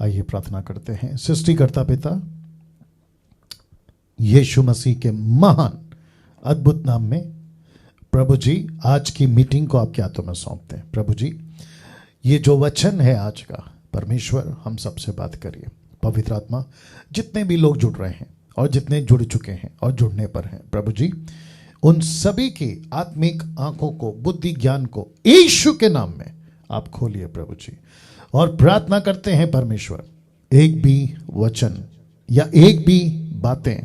आइए प्रार्थना करते हैं। सृष्टिकर्ता पिता यीशु मसीह के महान अद्भुत नाम में प्रभु जी आज की मीटिंग को आपके हाथों में सौंपते हैं। प्रभु जी ये जो वचन है आज का, परमेश्वर हम सबसे बात करिए। पवित्र आत्मा जितने भी लोग जुड़ रहे हैं और जितने जुड़ चुके हैं और जुड़ने पर हैं, प्रभु जी उन सभी की आत्मिक आंखों को, बुद्धि ज्ञान को यीशु के नाम में आप खोलिए प्रभु जी। और प्रार्थना करते हैं परमेश्वर, एक भी वचन या एक भी बातें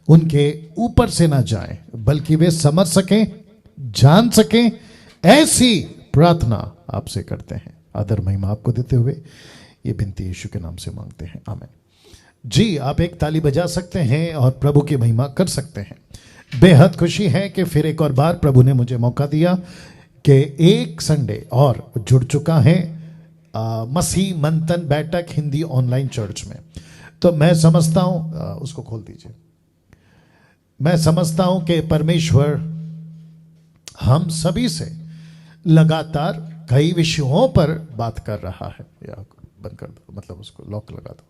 उनके ऊपर से ना जाएं, बल्कि वे समझ सकें, जान सकें, ऐसी प्रार्थना आपसे करते हैं। आदर महिमा आपको देते हुए ये विनती यीशु के नाम से मांगते हैं, आमीन। जी आप एक ताली बजा सकते हैं और प्रभु की महिमा कर सकते हैं। बेहद खुशी है कि फिर एक और बार प्रभु ने मुझे मौका दिया कि एक संडे और जुड़ चुका है मसीह मंथन बैठक हिंदी ऑनलाइन चर्च में। तो मैं समझता हूं, उसको खोल दीजिए। मैं समझता हूं कि परमेश्वर हम सभी से लगातार कई विषयों पर बात कर रहा है। या बंद कर दो, मतलब उसको लॉक लगा दो।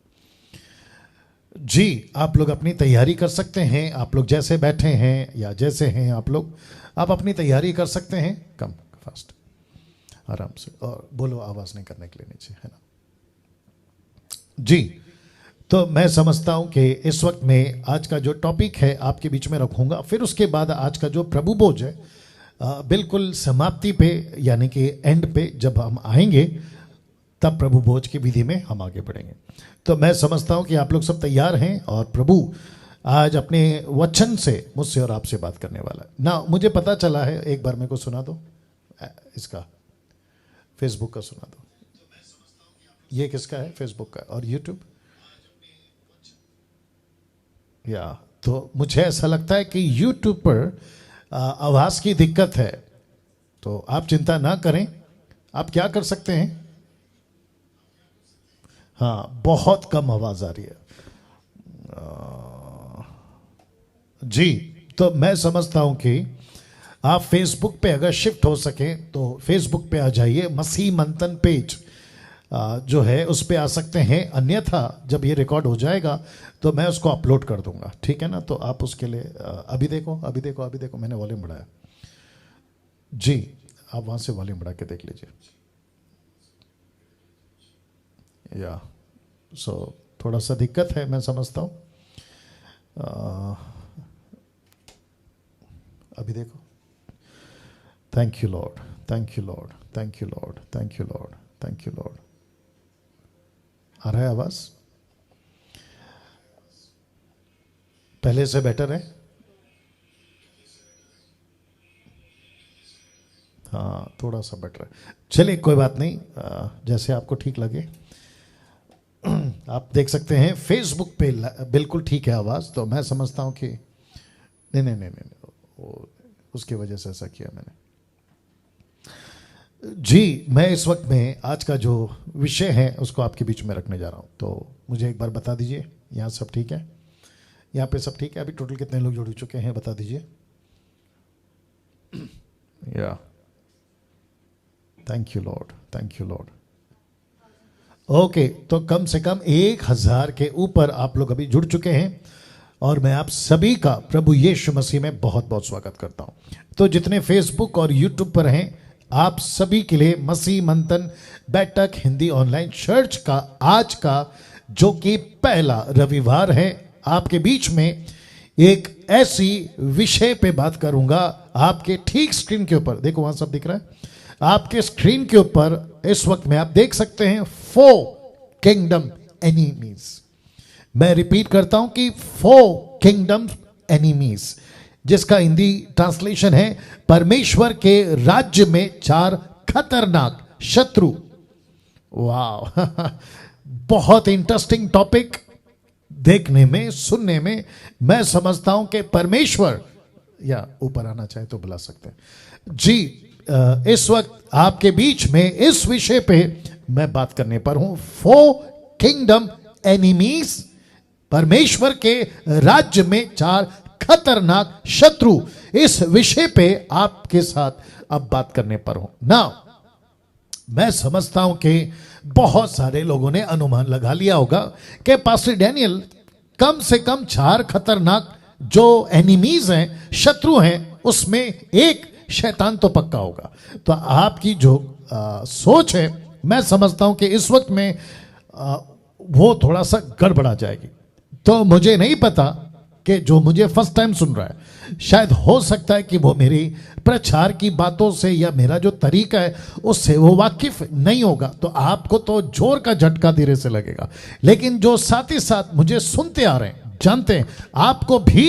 जी आप लोग अपनी तैयारी कर सकते हैं। आप लोग जैसे बैठे हैं या जैसे हैं आप अपनी तैयारी कर सकते हैं। कम फास्ट आराम से, और बोलो आवाज नहीं करने के लिए नीचे, है ना जी। तो मैं समझता हूं कि इस वक्त में आज का जो टॉपिक है आपके बीच में रखूंगा। फिर उसके बाद आज का जो प्रभु भोज है बिल्कुल समाप्ति पे, यानी कि एंड पे जब हम आएंगे तब प्रभु भोज की विधि में हम आगे बढ़ेंगे। तो मैं समझता हूं कि आप लोग सब तैयार हैं और प्रभु आज अपने वचन से मुझसे और आपसे बात करने वाला है ना। मुझे पता चला है, एक बार मेरे को सुना दो, इसका फेसबुक का सुना दो। ये किसका है? फेसबुक का और यूट्यूब। या तो मुझे ऐसा लगता है कि यूट्यूब पर आवाज की दिक्कत है, तो आप चिंता ना करें। आप क्या कर सकते हैं, हाँ बहुत कम आवाज आ रही है जी। तो मैं समझता हूं कि आप फेसबुक पे अगर शिफ्ट हो सके तो फेसबुक पे आ जाइए। मसीह मंथन पेज जो है उस पे आ सकते हैं, अन्यथा जब ये रिकॉर्ड हो जाएगा तो मैं उसको अपलोड कर दूंगा, ठीक है ना। तो आप उसके लिए अभी देखो मैंने वॉल्यूम बढ़ाया जी। आप वहां से वॉल्यूम बढ़ा के देख लीजिए। या थोड़ा सा दिक्कत है, मैं समझता हूं। अभी देखो। Thank you lord, thank you lord, thank you lord, thank you lord, thank you lord. आ रहा है आवाज? पहले से बेटर है? हाँ थोड़ा सा बेटर है। चलिए कोई बात नहीं, जैसे आपको ठीक लगे। आप देख सकते हैं फेसबुक पे बिल्कुल ठीक है आवाज। तो मैं समझता हूं कि नहीं, उसकी वजह से ऐसा किया मैंने जी। मैं इस वक्त में आज का जो विषय है उसको आपके बीच में रखने जा रहा हूं। तो मुझे एक बार बता दीजिए, यहाँ सब ठीक है? यहाँ पे सब ठीक है? अभी टोटल कितने लोग जुड़ चुके हैं बता दीजिए। या thank you lord, thank you Lord. Okay, तो कम से कम 1000 के ऊपर आप लोग अभी जुड़ चुके हैं और मैं आप सभी का प्रभु यीशु मसीह में बहुत बहुत स्वागत करता हूं। तो जितने फेसबुक और यूट्यूब पर हैं, आप सभी के लिए मसीह मंथन बैठक हिंदी ऑनलाइन चर्च का आज का जो कि पहला रविवार है, आपके बीच में एक ऐसी विषय पे बात करूंगा। आपके ठीक स्क्रीन के ऊपर देखो, वहां सब दिख रहा है आपके स्क्रीन के ऊपर इस वक्त में आप देख सकते हैं 4 किंगडम एनिमीज। मैं रिपीट करता हूं कि 4 किंगडम एनिमीज, जिसका हिंदी ट्रांसलेशन है परमेश्वर के राज्य में 4 खतरनाक शत्रु। वाह बहुत इंटरेस्टिंग टॉपिक, देखने में सुनने में मैं समझता हूं कि परमेश्वर, या ऊपर आना चाहे तो बुला सकते हैं जी। इस वक्त आपके बीच में इस विषय पे मैं बात करने पर हूं, 4 किंगडम एनिमीज, परमेश्वर के राज्य में 4 खतरनाक शत्रु। इस विषय पे आपके साथ अब बात करने पर हूं ना। मैं समझता हूं कि बहुत सारे लोगों ने अनुमान लगा लिया होगा कि पास्टर डैनियल कम से कम 4 खतरनाक जो एनिमीज हैं, शत्रु हैं, उसमें एक शैतान तो पक्का होगा। तो आपकी जो सोच है, मैं समझता हूं कि इस वक्त में वो थोड़ा सा गड़बड़ा जाएगी। तो मुझे नहीं पता कि जो मुझे फर्स्ट टाइम सुन रहा है, शायद हो सकता है कि वो मेरी प्रचार की बातों से या मेरा जो तरीका है उससे वो वाकिफ नहीं होगा, तो आपको तो जोर का झटका धीरे से लगेगा। लेकिन जो साथ ही साथ मुझे सुनते आ रहे हैं, जानते हैं, आपको भी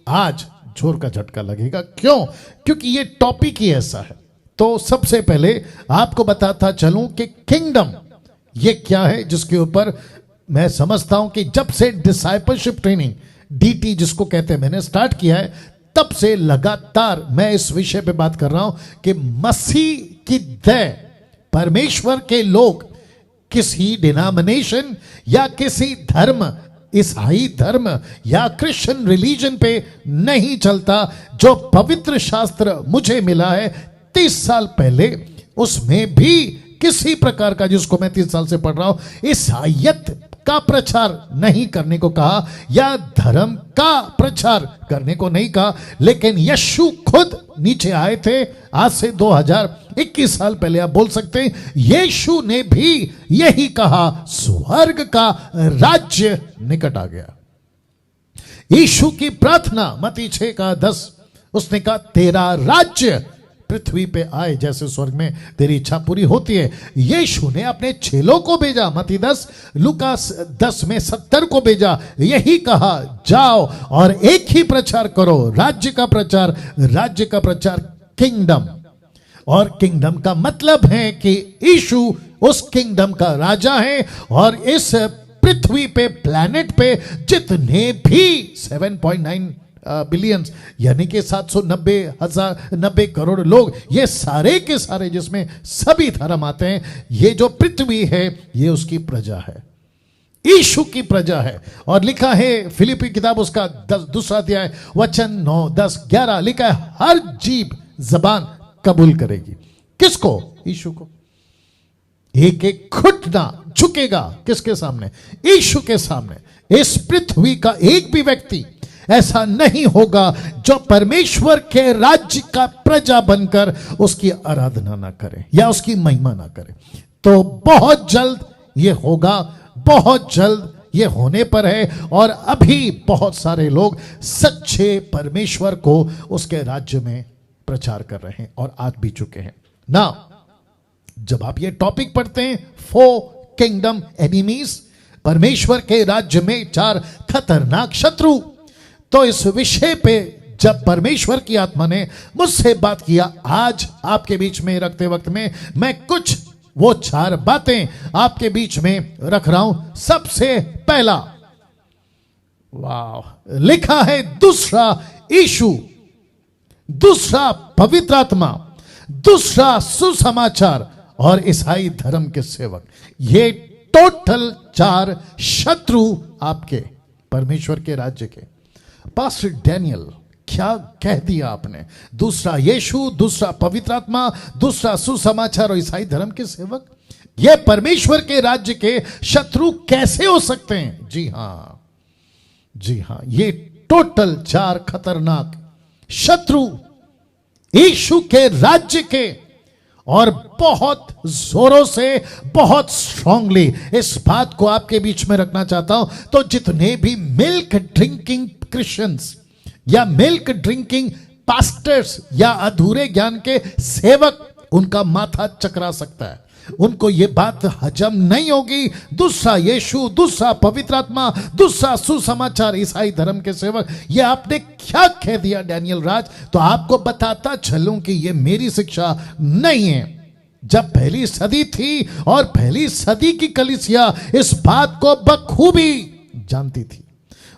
आज जोर का झटका लगेगा। क्यों? क्योंकि ये टॉपिक ही ऐसा है। तो सबसे पहले आपको बताता चलूं कि किंगडम ये क्या है, जिसके ऊपर मैं समझता हूं कि जब से डिसाइपलशिप ट्रेनिंग डीटी जिसको कहते हैं मैंने स्टार्ट किया है, तब से लगातार मैं इस विषय पे बात कर रहा हूं कि मसीह की दया, परमेश्वर के लोग किसी डिनोमिनेशन या किसी धर्म, ईसाई धर्म या क्रिश्चियन रिलीजन पे नहीं चलता। जो पवित्र शास्त्र मुझे मिला है 30 साल पहले, उसमें भी किसी प्रकार का, जिसको मैं 30 साल से पढ़ रहा हूं, ईसाईयत का प्रचार नहीं करने को कहा या धर्म का प्रचार करने को नहीं कहा। लेकिन यीशु खुद नीचे आए थे आज से 2021 साल पहले, आप बोल सकते हैं यीशु ने भी यही कहा, स्वर्ग का राज्य निकट आ गया। यीशु की प्रार्थना मत्ती 6:10, उसने कहा तेरा राज्य पृथ्वी पे आए जैसे स्वर्ग में तेरी इच्छा पूरी होती है। यीशु ने अपने चेलों को भेजा, मत्ती 10, लूका 10:70 को भेजा, यही कहा जाओ और एक ही प्रचार करो, राज्य का प्रचार, राज्य का प्रचार किंगडम। और किंगडम का मतलब है कि यीशु उस किंगडम का राजा है और इस पृथ्वी पे, प्लैनेट पे जितने भी 7.9 बिलियन यानी कि 790 करोड़ लोग, ये सारे के सारे जिसमें सभी धर्म आते हैं, ये जो पृथ्वी है ये उसकी प्रजा है, यीशु की प्रजा है। और लिखा है फिलिपी किताब उसका 2 अध्याय वचन 9, 10, 11 लिखा है हर जीभ जबान कबूल करेगी। किसको? यीशु को। एक एक घुटना झुकेगा किसके सामने? यीशु के सामने। इस पृथ्वी का एक भी व्यक्ति ऐसा नहीं होगा जो परमेश्वर के राज्य का प्रजा बनकर उसकी आराधना ना करे या उसकी महिमा ना करे। तो बहुत जल्द ये होगा, बहुत जल्द ये होने पर है। और अभी बहुत सारे लोग सच्चे परमेश्वर को उसके राज्य में प्रचार कर रहे हैं और आज भी चुके हैं ना। जब आप ये टॉपिक पढ़ते हैं, 4 किंगडम एनिमीज, परमेश्वर के राज्य में 4 खतरनाक शत्रु, तो इस विषय पे जब परमेश्वर की आत्मा ने मुझसे बात किया, आज आपके बीच में रखते वक्त में मैं कुछ वो 4 बातें आपके बीच में रख रहा हूं। सबसे पहला, वाह, लिखा है दूसरा यीशु, दूसरा पवित्र आत्मा, दूसरा सुसमाचार और ईसाई धर्म के सेवक। ये टोटल 4 शत्रु आपके परमेश्वर के राज्य के। पास्टर डैनियल, क्या कह दिया आपने? दूसरा यीशु, दूसरा पवित्र आत्मा, दूसरा सुसमाचार और ईसाई धर्म के सेवक, ये परमेश्वर के राज्य के शत्रु कैसे हो सकते हैं? जी हां, जी हां, ये टोटल 4 खतरनाक शत्रु यीशु के राज्य के, और बहुत जोरों से, बहुत स्ट्रांगली इस बात को आपके बीच में रखना चाहता हूं। तो जितने भी मिल्क ड्रिंकिंग क्रिश्चियंस या मिल्क ड्रिंकिंग पास्टर्स या अधूरे ज्ञान के सेवक, उनका माथा चकरा सकता है, उनको ये बात हजम नहीं होगी। दूसरा यीशु, दूसरा पवित्र आत्मा, दूसरा सुसमाचार, ईसाई धर्म के सेवक, ये आपने क्या कह दिया डैनियल राज? तो आपको बताता चलूं कि ये मेरी शिक्षा नहीं है। जब पहली सदी थी और पहली सदी की कलीसिया इस बात को बखूबी जानती थी,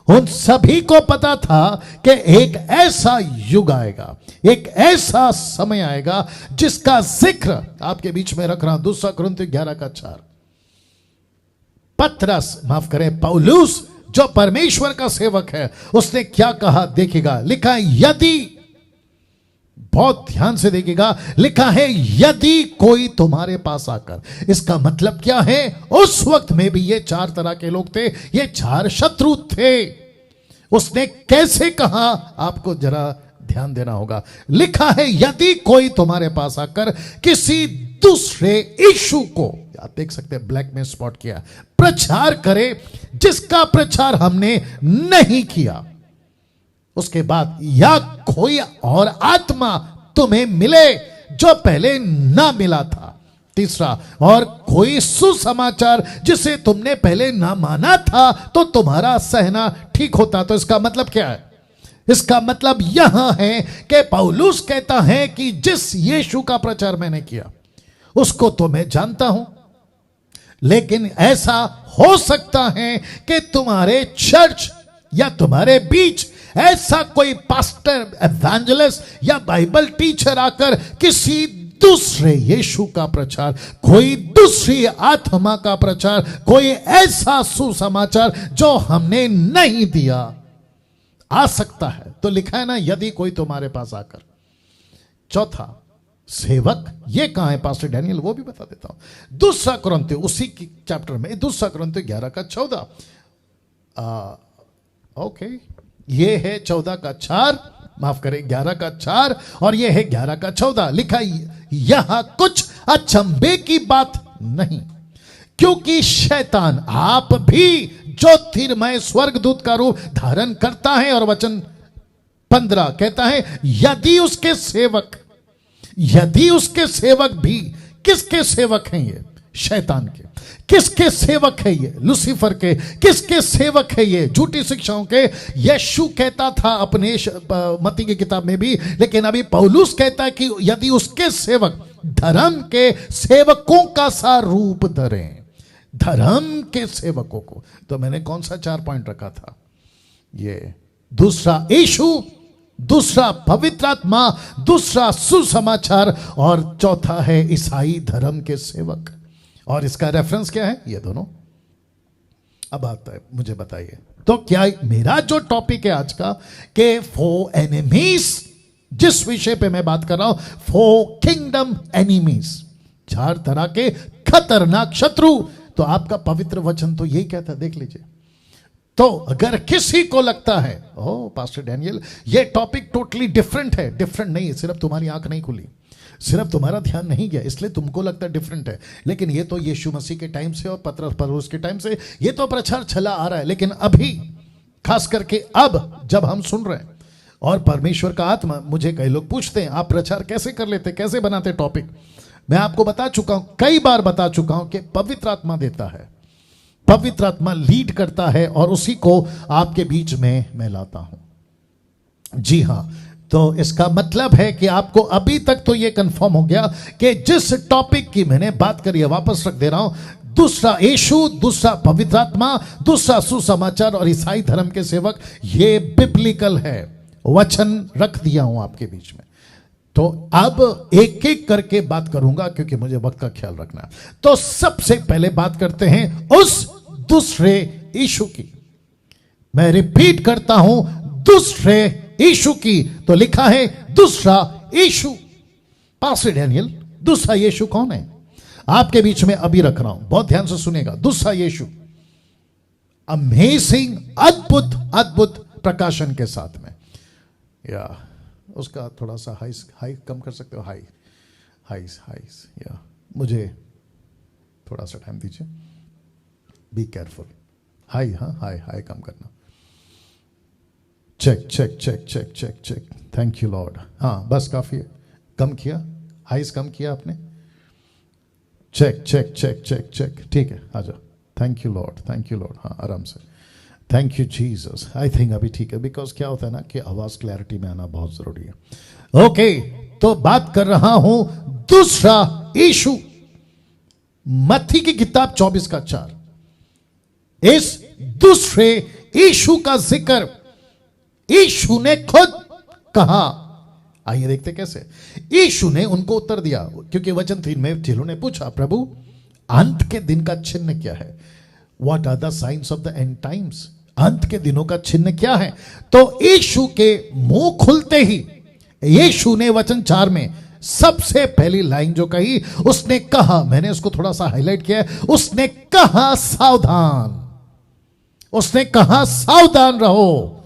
उन सभी को पता था कि एक ऐसा युग आएगा, एक ऐसा समय आएगा जिसका जिक्र आपके बीच में रख रहा हूं। 2 कुरिन्थियों 11:4, पतरस, माफ करें, पौलुस जो परमेश्वर का सेवक है, उसने क्या कहा देखिएगा। लिखा है यदि बहुत ध्यान से देखिएगा, लिखा है यदि कोई तुम्हारे पास आकर। इसका मतलब क्या है? उस वक्त में भी ये चार तरह के लोग थे, ये चार शत्रु थे। उसने कैसे कहा, आपको जरा ध्यान देना होगा। लिखा है यदि कोई तुम्हारे पास आकर किसी दूसरे यीशु को, आप देख सकते हैं ब्लैक में स्पॉट किया, प्रचार करे जिसका प्रचार हमने नहीं किया। उसके बाद या कोई और आत्मा तुम्हें मिले जो पहले ना मिला था। तीसरा, और कोई सुसमाचार जिसे तुमने पहले ना माना था तो तुम्हारा सहना ठीक होता। तो इसका मतलब क्या है? इसका मतलब यहां है कि पौलुस कहता है कि जिस यीशु का प्रचार मैंने किया उसको तो मैं जानता हूं, लेकिन ऐसा हो सकता है कि तुम्हारे चर्च या तुम्हारे बीच ऐसा कोई पास्टर, एवेंजलिस्ट या बाइबल टीचर आकर किसी दूसरे यीशु का प्रचार, कोई दूसरी आत्मा का प्रचार, कोई ऐसा सुसमाचार जो हमने नहीं दिया, आ सकता है। तो लिखा है ना यदि कोई तुम्हारे पास आकर। चौथा, सेवक, ये कहां है पास्टर डैनियल? वो भी बता देता हूं। दूसरा कुरिन्थियों, उसी की चैप्टर में, दूसरा कुरिन्थियों 11:14। ओके, ये है 14:4, माफ करें 11:4, और ये है 11:14। लिखा यहां कुछ अचंभे की बात नहीं, क्योंकि शैतान आप भी ज्योतिर्मय स्वर्गदूत का रूप धारण करता है। और वचन 15 कहता है यदि उसके सेवक भी, किसके सेवक हैं ये? शैतान के। किसके सेवक है ये? लूसीफर के। किसके सेवक है ये? झूठी शिक्षाओं के। यीशु कहता था अपने मत्ती की किताब में भी, लेकिन अभी पौलुस कहता है कि यदि उसके सेवक धर्म के सेवकों का सा रूप धरें, धर्म के सेवकों को। तो मैंने कौन सा 4 पॉइंट रखा था? ये दूसरा यीशु, दूसरा पवित्र आत्मा, दूसरा सुसमाचार, और चौथा है ईसाई धर्म के सेवक। और इसका रेफरेंस क्या है? ये दोनों। अब आता है, मुझे बताइए तो क्या मेरा जो टॉपिक है आज का, के फॉर एनिमीज, जिस विषय पे मैं बात कर रहा हूं, फॉर किंगडम एनिमीज, 4 तरह के खतरनाक शत्रु। तो आपका पवित्र वचन तो यही कहता है, देख लीजिए। तो अगर किसी को लगता है ओ पास्टर डैनियल ये टॉपिक टोटली डिफरेंट है, डिफरेंट नहीं है, सिर्फ तुम्हारी आंख नहीं खुली, सिर्फ तुम्हारा ध्यान नहीं गया, इसलिए तुमको लगता है डिफरेंट है। लेकिन ये तो यीशु मसीह के टाइम से और पतरस के टाइम से ये तो प्रचार चला आ रहा है। लेकिन अभी खास करके अब जब हम सुन रहे हैं, और परमेश्वर का आत्मा, मुझे कई लोग पूछते हैं आप प्रचार कैसे कर लेते, कैसे बनाते टॉपिक? मैं आपको बता चुका हूं, कई बार बता चुका हूं कि पवित्र आत्मा देता है, पवित्र आत्मा लीड करता है, और उसी को आपके बीच में मैं लाता हूं। जी हां, तो इसका मतलब है कि आपको अभी तक तो यह कंफर्म हो गया कि जिस टॉपिक की मैंने बात करी है, वापस रख दे रहा हूं, दूसरा यीशु, दूसरा पवित्र आत्मा, दूसरा सुसमाचार और ईसाई धर्म के सेवक, ये बिब्लिकल है। वचन रख दिया हूं आपके बीच में। तो अब एक एक करके बात करूंगा क्योंकि मुझे वक्त का ख्याल रखना है। तो सबसे पहले बात करते हैं उस दूसरे यीशु की। मैं रिपीट करता हूं, दूसरे यीशु की। तो लिखा है दूसरा यीशु। पास्टर डैनियल, दूसरा यीशु कौन है? आपके बीच में अभी रख रहा हूं, बहुत ध्यान से सुनेगा। दूसरा यीशु अमेजिंग, अद्भुत अद्भुत प्रकाशन के साथ में, या उसका थोड़ा सा हाई कम कर सकते हो? हाई, या मुझे थोड़ा सा टाइम दीजिए, बी केयरफुल। हाई, हाँ हाई कम करना। चेक। Thank you Lord. हाँ बस काफी है, कम किया, हाइस कम किया आपने। चेक, ठीक है, आ जाओ। थैंक यू लॉर्ड, हाँ आराम से। Thank you Jesus. I think अभी ठीक है, बिकॉज क्या होता है ना कि आवाज क्लैरिटी में आना बहुत जरूरी है। ओके, तो बात कर रहा हूं दूसरा यीशु। मत्ती की किताब 24:4। इस दूसरे यीशु का जिक्र यीशु ने खुद कहा। आइए देखते कैसे। यीशु ने उनको उत्तर दिया, क्योंकि वचन 3 में चेलों ने पूछा, प्रभु अंत के दिन का चिन्ह क्या है? What are the signs of the end times? अंत के दिनों का चिन्ह क्या है? तो यीशु के मुंह खुलते ही यीशु ने वचन 4 में सबसे पहली लाइन जो कही, उसने कहा, मैंने उसको थोड़ा सा हाईलाइट किया है, उसने कहा सावधान, उसने कहा सावधान रहो।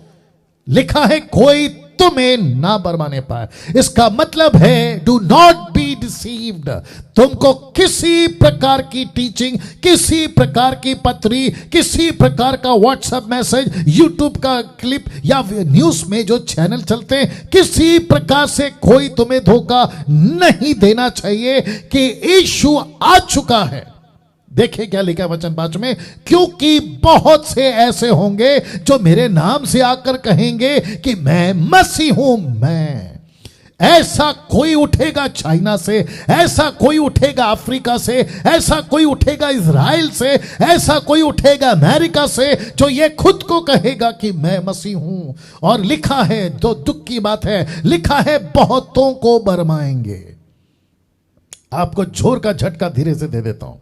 लिखा है कोई तुम्हें ना बरमाने पाए। इसका मतलब है डू नॉट बी डिसीव्ड। तुमको किसी प्रकार की टीचिंग, किसी प्रकार की पत्री, किसी प्रकार का व्हाट्सएप मैसेज, यूट्यूब का क्लिप या न्यूज में जो चैनल चलते हैं, किसी प्रकार से कोई तुम्हें धोखा नहीं देना चाहिए कि यीशु आ चुका है। देखिए क्या लिखा है वचन 5 में, क्योंकि बहुत से ऐसे होंगे जो मेरे नाम से आकर कहेंगे कि मैं मसीह हूं। मैं, ऐसा कोई उठेगा चाइना से, ऐसा कोई उठेगा अफ्रीका से, ऐसा कोई उठेगा इजराइल से, ऐसा कोई उठेगा अमेरिका से, जो ये खुद को कहेगा कि मैं मसीह हूं। और लिखा है, तो दुख की बात है, लिखा है बहुतों को बरमाएंगे। आपको जोर का झटका धीरे से दे देता हूं।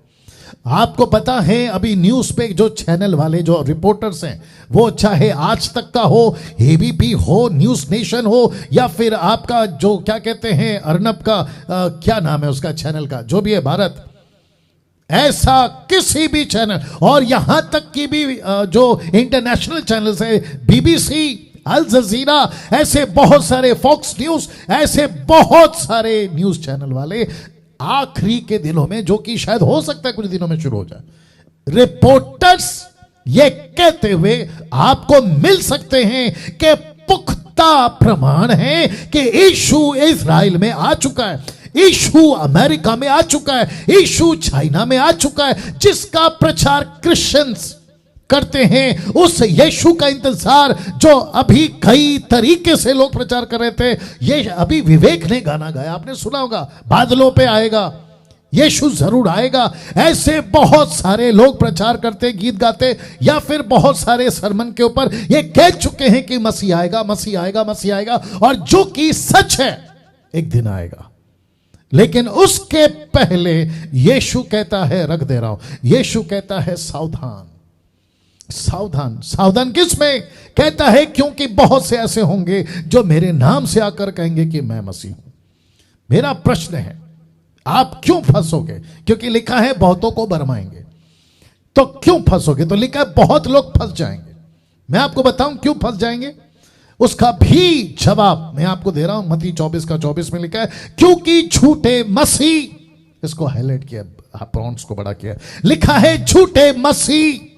आपको पता है अभी न्यूज पे जो चैनल वाले जो रिपोर्टर्स हैं, वो चाहे आज तक का हो, एबीपी हो, न्यूज नेशन हो, या फिर आपका जो क्या कहते हैं अर्नब का क्या नाम है उसका चैनल का, जो भी है भारत, ऐसा किसी भी चैनल, और यहां तक की भी जो इंटरनेशनल चैनल्स है, बीबीसी, अल जजीरा, ऐसे बहुत सारे, फॉक्स न्यूज, ऐसे बहुत सारे न्यूज चैनल वाले आखिरी के दिनों में, जो कि शायद हो सकता है कुछ दिनों में शुरू हो जाए, रिपोर्टर्स ये कहते हुए आपको मिल सकते हैं कि पुख्ता प्रमाण है कि यीशु इजराइल में आ चुका है, यीशु अमेरिका में आ चुका है, यीशु चाइना में आ चुका है। जिसका प्रचार क्रिश्चियंस करते हैं, उस यीशु का इंतजार जो अभी कई तरीके से लोग प्रचार कर रहे थे। ये अभी विवेक ने गाना गाया, आपने सुना होगा, बादलों पे आएगा, यीशु जरूर आएगा। ऐसे बहुत सारे लोग प्रचार करते, गीत गाते, या फिर बहुत सारे सरमन के ऊपर ये कह चुके हैं कि मसीह आएगा, मसीह आएगा, मसीह आएगा, और जो कि सच है, एक दिन आएगा। लेकिन उसके पहले यीशु कहता है, रख दे रहा हूं, यीशु कहता है सावधान। सावधान, सावधान किस में? कहता है क्योंकि बहुत से ऐसे होंगे जो मेरे नाम से आकर कहेंगे कि मैं मसीह हूं। मेरा प्रश्न है, आप क्यों फंसोगे? क्योंकि लिखा है बहुतों को बरमाएंगे। तो क्यों फंसोगे? तो लिखा है बहुत लोग फंस जाएंगे। मैं आपको बताऊं क्यों फंस जाएंगे, उसका भी जवाब मैं आपको दे रहा हूं। मत्ती 24:24 में लिखा है, क्योंकि झूठे मसीह, इसको हाईलाइट किया, प्रॉन्ट्स को बड़ा किया, लिखा है झूठे मसीह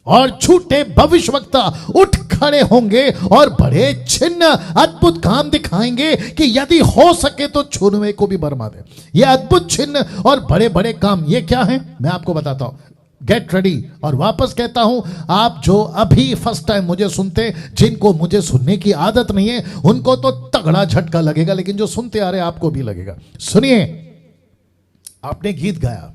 और झूठे भविष्यवक्ता उठ खड़े होंगे और बड़े चिन्ह, अद्भुत काम दिखाएंगे कि यदि हो सके तो छूने को भी बरमा दे। ये अद्भुत चिन्ह और बड़े बड़े काम ये क्या है, मैं आपको बताता हूं। Get ready. और वापस कहता हूं, आप जो अभी फर्स्ट टाइम मुझे सुनते, जिनको मुझे सुनने की आदत नहीं है, उनको तो तगड़ा झटका लगेगा, लेकिन जो सुनते आ रहे आपको भी लगेगा। सुनिए, आपने गीत गाया,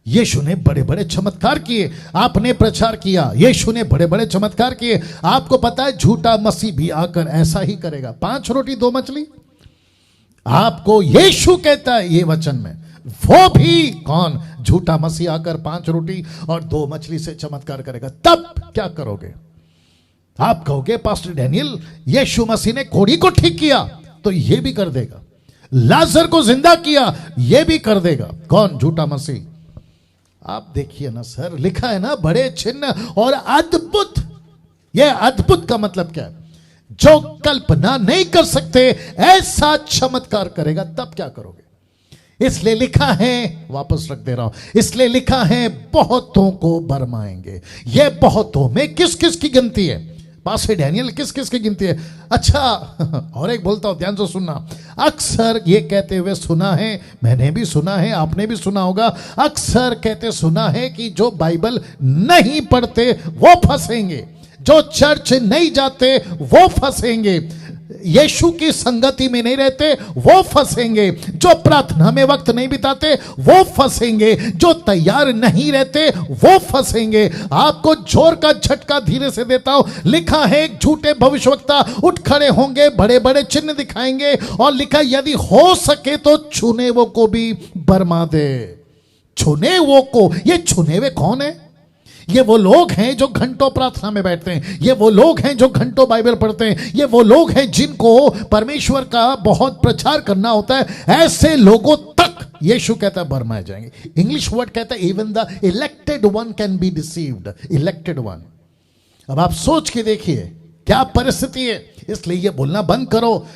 यीशु ने बड़े बड़े चमत्कार किए, आपने प्रचार किया, यीशु ने बड़े बड़े चमत्कार किए। आपको पता है झूठा मसीह भी आकर ऐसा ही करेगा। 5 रोटी 2 मछली, आपको यीशु कहता है ये वचन में, वो भी कौन? झूठा मसीह आकर 5 रोटी और 2 मछली से चमत्कार करेगा। तब क्या करोगे? आप कहोगे पास्टर डैनियल, यीशु मसीह ने कोढ़ी को ठीक किया तो ये भी कर देगा, लाजर को जिंदा किया ये भी कर देगा। कौन? झूठा मसीह। आप देखिए ना सर, लिखा है ना बड़े चिन्ह और अद्भुत। यह अद्भुत का मतलब क्या है? जो कल्पना नहीं कर सकते ऐसा चमत्कार करेगा। तब क्या करोगे? इसलिए लिखा है, वापस रख दे रहा हूं, इसलिए लिखा है बहुतों को बरमाएंगे। यह बहुतों में किस किस की गिनती है? पास्टर डैनियल, किस किस की गिनती है? अच्छा, और एक बोलता हूं, ध्यान से सुनना। अक्सर ये कहते हुए सुना है, मैंने भी सुना है, आपने भी सुना होगा, अक्सर कहते सुना है कि जो बाइबल नहीं पढ़ते वो फंसेंगे, जो चर्च नहीं जाते वो फंसेंगे, यीशु की संगति में नहीं रहते वो फंसेंगे, जो प्रार्थना में वक्त नहीं बिताते वो फंसेंगे, जो तैयार नहीं रहते वो फंसेंगे। आपको जोर का झटका धीरे से देता हूं। लिखा है झूठे भविष्यवक्ता उठ खड़े होंगे, बड़े बड़े चिन्ह दिखाएंगे, और लिखा यदि हो सके तो छूने वो को भी बरमा दे। छूने वो को, ये छूने हुए कौन है? ये वो लोग हैं जो घंटों प्रार्थना में बैठते हैं, ये वो लोग हैं जो घंटों बाइबल पढ़ते हैं, ये वो लोग हैं जिनको परमेश्वर का बहुत प्रचार करना होता है। ऐसे लोगों तक यीशु कहता है भरमाए जाएंगे। इंग्लिश वर्ड कहता है even the elected one can be deceived, elected one. अब आप सोच के देखिए क्या परिस्थिति है, इसलिए ये बोलना बंद करो।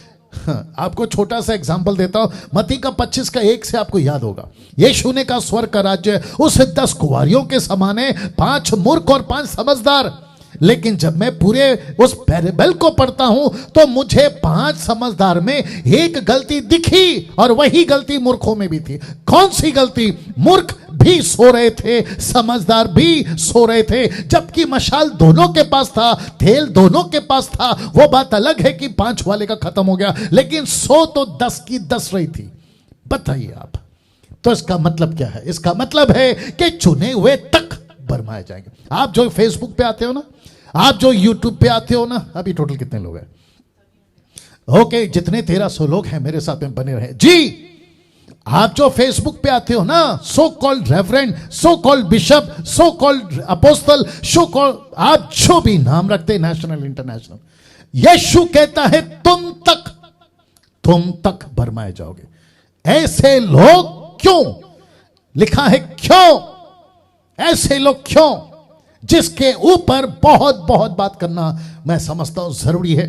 आपको छोटा सा एग्जांपल देता हूं, मत्ती का 25 का 1 से आपको याद होगा, यीशु ने कहा स्वर्ग का राज्य उस 10 कुंवारियों के समान है, 5 मूर्ख और 5 समझदार। लेकिन जब मैं पूरे उस पैराबल को पढ़ता हूं तो मुझे 5 समझदार में एक गलती दिखी, और वही गलती मूर्खों में भी थी। कौन सी गलती? मूर्ख भी सो रहे थे, समझदार भी सो रहे थे, जबकि मशाल दोनों के पास था, तेल दोनों के पास था। वो बात अलग है कि 5 वाले का खत्म हो गया, लेकिन सो तो 10 की 10 रही थी। बताइए आप, तो इसका मतलब क्या है? इसका मतलब है कि चुने हुए तक भरमाए जाएंगे। आप जो फेसबुक पे आते हो ना, आप जो यूट्यूब पे आते हो ना, अभी टोटल कितने लोग हैं? ओके, जितने 1300 लोग हैं मेरे साथ में बने रहे जी। आप जो फेसबुक पे आते हो ना, so called reverend, so called bishop, so called apostle, so called, आप जो भी नाम रखते, नेशनल इंटरनेशनल, यीशु कहता है तुम तक भरमाए जाओगे। ऐसे लोग क्यों? लिखा है क्यों? ऐसे लोग क्यों? जिसके ऊपर बहुत बहुत बात करना मैं समझता हूं जरूरी है।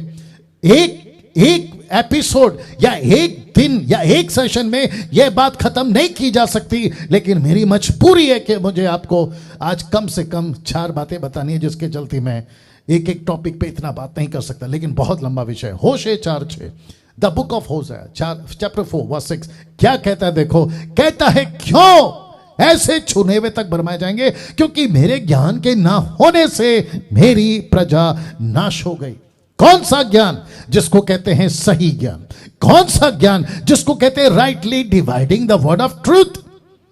एक एपिसोड या एक दिन या एक सेशन में यह बात खत्म नहीं की जा सकती, लेकिन मेरी मजबूरी है कि मुझे आपको आज कम से कम 4 बातें बतानी है, जिसके चलते मैं एक टॉपिक पे इतना बात नहीं कर सकता, लेकिन बहुत लंबा विषय। Hosea 4:6, the book of Hosea chapter 4 verse 6 क्या कहता है? देखो, कहता है क्यों ऐसे छूने हुए तक भरमाए जाएंगे? क्योंकि मेरे ज्ञान के ना होने से मेरी प्रजा नाश हो गई। कौन सा ज्ञान? जिसको कहते हैं सही ज्ञान। कौन सा ज्ञान? जिसको कहते हैं rightly dividing the word of truth.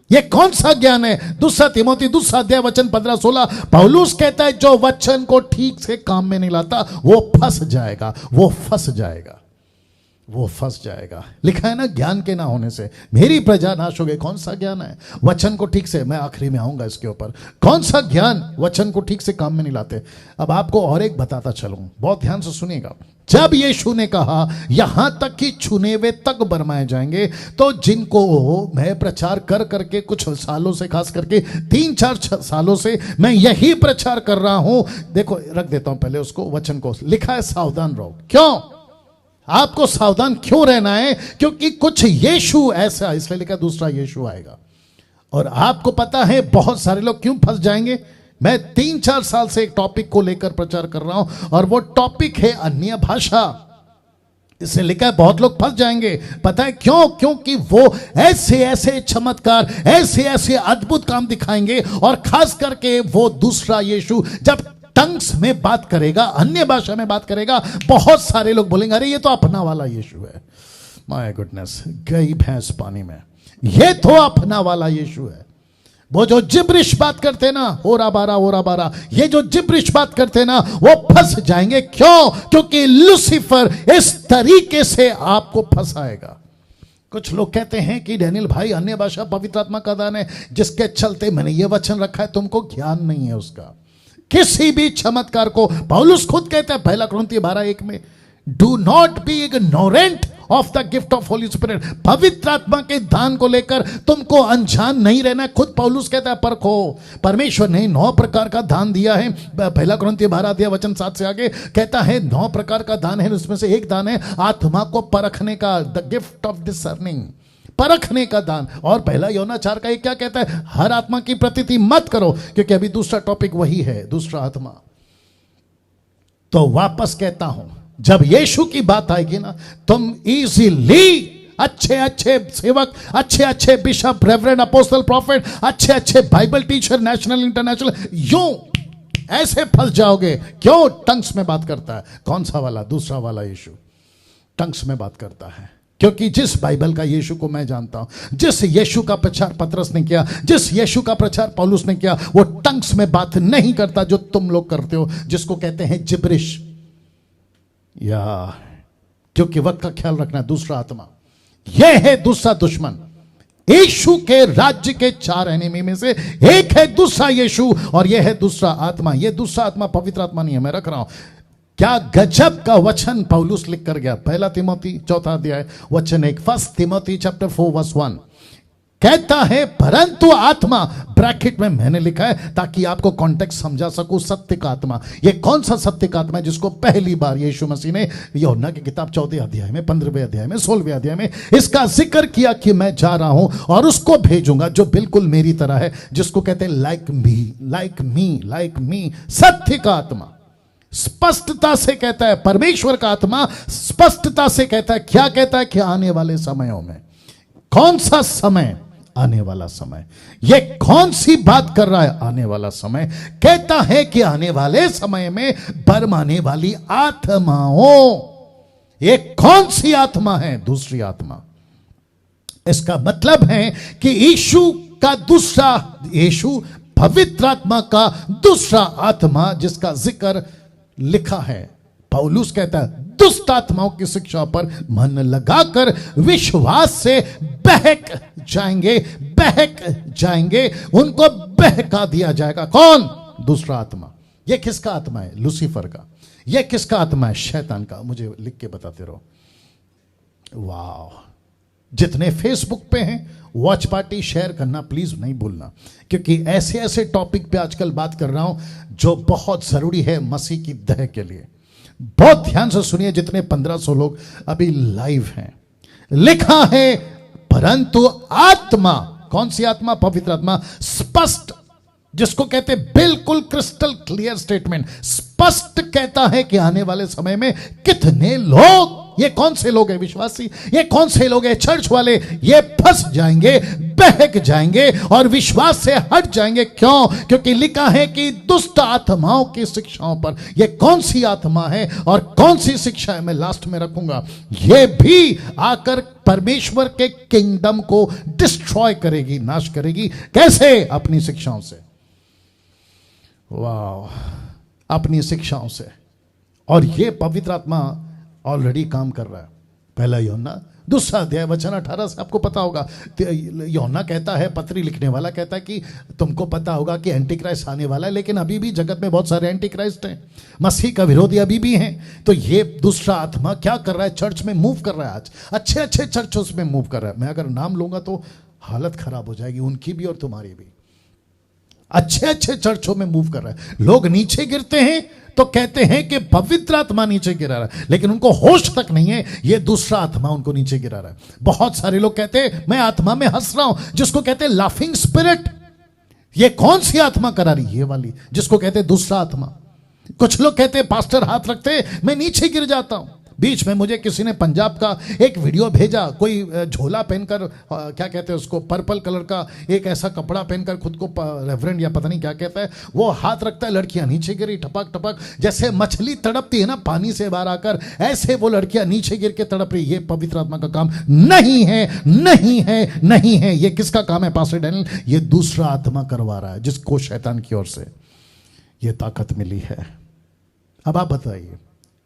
ये कौन सा ज्ञान है? 2 तिमोथी 2 अध्याय वचन 15-16 पौलुस कहता है जो वचन को ठीक से काम में नहीं लाता वो फंस जाएगा, वो फंस जाएगा, वो फंस जाएगा। लिखा है ना, ज्ञान के ना होने से मेरी प्रजा नाश हो गई। कौन सा ज्ञान है? वचन को ठीक से, मैं आखिरी में आऊंगा इसके ऊपर, कौन सा ज्ञान वचन को ठीक से काम में नहीं लाते। अब आपको और एक बताता चलूं, बहुत ध्यान से सुनिएगा। जब यीशु ने कहा यहां तक कि छूने हुए तक भरमाए जाएंगे, तो जिनको मैं प्रचार कर करके कुछ सालों से, खास करके 3-4 सालों से मैं यही प्रचार कर रहा हूं। देखो, रख देता हूं पहले उसको, वचन को। लिखा है सावधान रहो। क्यों आपको सावधान क्यों रहना है? क्योंकि कुछ यीशु ऐसा, इसलिए लिखा दूसरा यीशु आएगा। और आपको पता है बहुत सारे लोग क्यों फंस जाएंगे। मैं 3-4 साल से एक टॉपिक को लेकर प्रचार कर रहा हूं, और वो टॉपिक है अन्य भाषा। इसे लिखा है बहुत लोग फंस जाएंगे। पता है क्यों? क्योंकि वो ऐसे ऐसे चमत्कार, ऐसे ऐसे अद्भुत काम दिखाएंगे, और खास करके वो दूसरा यीशु जब टंग्स में बात करेगा, अन्य भाषा में बात करेगा, बहुत सारे लोग बोलेंगे अरे ये तो अपना वाला यीशु है। माय गुडनेस, गई भैंस पानी में, ये तो अपना वाला यीशु है। वो जो जिब्रिश बात करते ना, ओरा बारा, ये जो जिब्रिश बात करते ना, वो फंस जाएंगे। क्यों? क्योंकि लूसीफर इस तरीके से आपको फंसाएगा। कुछ लोग कहते हैं कि डैनियल भाई, अन्य भाषा पवित्र आत्मा का दान है, जिसके चलते मैंने ये वचन रखा है, तुमको ज्ञान नहीं है उसका। किसी भी चमत्कार को पौलुस खुद कहता है 1 कुरिन्थियों 12:1 में, do not be ignorant of the gift of Holi spirit. पवित्र आत्मा के दान को लेकर तुमको अनजान नहीं रहना। खुद पौलुस कहता है परखो, परमेश्वर ने 9 प्रकार का दान दिया है। 1 कुरिन्थियों 12 अध्याय वचन 7 से आगे कहता है 9 प्रकार का दान है, उसमें से एक दान है आत्मा को परखने का, द गिफ्ट ऑफ डिसर्निंग, परखने का दान। और 1 यूहन्ना 4 का 1 क्या कहता है? हर आत्मा की प्रतीति मत करो, क्योंकि अभी दूसरा टॉपिक वही है, दूसरा आत्मा। तो वापस कहता हूं, जब यीशु की बात आएगी ना, तुम इजीली अच्छे अच्छे सेवक, अच्छे अच्छे बिशप, रेवरेंड, अपोस्टल, प्रॉफिट, अच्छे अच्छे बाइबल टीचर, नेशनल इंटरनेशनल, यूं ऐसे फंस जाओगे। क्यों? टंग्स में बात करता है। कौन सा वाला? दूसरा वाला यीशु टंग्स में बात करता है। क्योंकि जिस बाइबल का यीशु को मैं जानता हूं, जिस यीशु का प्रचार पतरस ने किया, जिस यीशु का प्रचार पौलुस ने किया, वो टंग्स में बात नहीं करता जो तुम लोग करते हो, जिसको कहते हैं जिब्रिश। या क्योंकि वक्त का ख्याल रखना, दूसरा आत्मा, यह है दूसरा दुश्मन। यीशु के राज्य के 4 एनिमी में से एक है दूसरा यीशु, और यह है दूसरा आत्मा। यह दूसरा आत्मा पवित्र आत्मा नहीं है, मैं रख रहा हूं। क्या गजब का वचन पौलुस लिख कर गया। 1 तिमोथी 4 अध्याय वचन 1, 1 तिमोथी चैप्टर 4 वर्स 1 कहता है, परंतु आत्मा, ब्रैकेट में मैंने लिखा है ताकि आपको कॉन्टेक्स्ट समझा सकूं, सत्य का आत्मा। ये कौन सा सत्य का आत्मा है जिसको पहली बार यीशु मसीह ने यूहन्ना की किताब 14 अध्याय में, 15वें अध्याय में, 16वें अध्याय में इसका जिक्र किया कि मैं जा रहा हूं और उसको भेजूंगा जो बिल्कुल मेरी तरह है, जिसको कहते हैं like me, like me, like me. सत्य का आत्मा स्पष्टता से कहता है, परमेश्वर का आत्मा स्पष्टता से कहता है, क्या कहता है कि आने वाले समयों में। कौन सा समय? आने वाला समय। यह कौन सी बात कर रहा है? आने वाला समय। कहता है कि आने वाले समय में बरमाने वाली आत्माओं। ये कौन सी आत्मा है? दूसरी आत्मा। इसका मतलब है कि यीशु का दूसरा, यीशु पवित्र आत्मा का दूसरा आत्मा जिसका जिक्र लिखा है। पौलुस कहता है, दुष्ट आत्माओं की शिक्षा पर मन लगाकर विश्वास से बहक जाएंगे, बहक जाएंगे, उनको बहका दिया जाएगा। कौन? दूसरा आत्मा। यह किसका आत्मा है? लूसीफर का। यह किसका आत्मा है? शैतान का। मुझे लिख के बताते रहो। वाह! जितने फेसबुक पे हैं, वॉच पार्टी शेयर करना प्लीज नहीं भूलना, क्योंकि ऐसे ऐसे टॉपिक पे आजकल बात कर रहा हूं जो बहुत जरूरी है मसीह की दह के लिए। बहुत ध्यान से सुनिए। जितने 1500 लोग अभी लाइव हैं, लिखा है परंतु आत्मा। कौन सी आत्मा? पवित्र आत्मा। स्पष्ट, जिसको कहते बिल्कुल क्रिस्टल क्लियर स्टेटमेंट, स्पष्ट कहता है कि आने वाले समय में कितने लोग, ये कौन से लोग हैं? विश्वासी। ये कौन से लोग हैं? चर्च वाले। ये फंस जाएंगे, बहक जाएंगे और विश्वास से हट जाएंगे। क्यों? क्योंकि लिखा है कि दुष्ट आत्माओं की शिक्षाओं पर। ये कौन सी आत्मा है और कौन सी शिक्षा है, मैं लास्ट में रखूंगा। ये भी आकर परमेश्वर के किंगडम को डिस्ट्रॉय करेगी, नाश करेगी। कैसे? अपनी शिक्षाओं से। वाह! अपनी शिक्षाओं से। और ये पवित्र आत्मा ऑलरेडी काम कर रहा है। 1 यूहन्ना 2 अध्याय वचन 18 से आपको पता होगा। यूहन्ना कहता है, पत्री लिखने वाला कहता है कि तुमको पता होगा कि एंटी क्राइस्ट आने वाला है, लेकिन अभी भी जगत में बहुत सारे एंटी क्राइस्ट हैं, मसीह का विरोधी अभी भी हैं। तो ये दूसरा आत्मा क्या कर रहा है? चर्च में मूव कर रहा है। आज अच्छे अच्छे चर्चों में मूव कर रहा है। मैं अगर नाम लूंगा तो हालत खराब हो जाएगी, उनकी भी और तुम्हारी भी। अच्छे अच्छे चर्चों में मूव कर रहा है। लोग नीचे गिरते हैं तो कहते हैं कि पवित्र आत्मा नीचे गिरा रहा है, लेकिन उनको होश तक नहीं है, ये दूसरा आत्मा उनको नीचे गिरा रहा है। बहुत सारे लोग कहते हैं मैं आत्मा में हंस रहा हूं, जिसको कहते हैं लाफिंग स्पिरिट। ये कौन सी आत्मा करा रही? ये वाली, जिसको कहते हैं दूसरा आत्मा। कुछ लोग कहते हैं पास्टर हाथ रखते मैं नीचे गिर जाता हूं। बीच में मुझे किसी ने पंजाब का एक वीडियो भेजा, कोई झोला पहनकर, क्या कहते हैं उसको, पर्पल कलर का एक ऐसा कपड़ा पहनकर, खुद को रेवरेंड या पता नहीं क्या कहता है, वो हाथ रखता है, लड़कियां नीचे गिरी टपक टपक, जैसे मछली तड़पती है ना पानी से बाहर आकर, ऐसे वो लड़कियां नीचे गिर के तड़प रही। ये पवित्र आत्मा का काम नहीं है, नहीं है, नहीं है। ये किसका काम है पास्टर डैनियल? ये दूसरा आत्मा करवा रहा है, जिसको शैतान की ओर से ये ताकत मिली है। अब आप बताइए,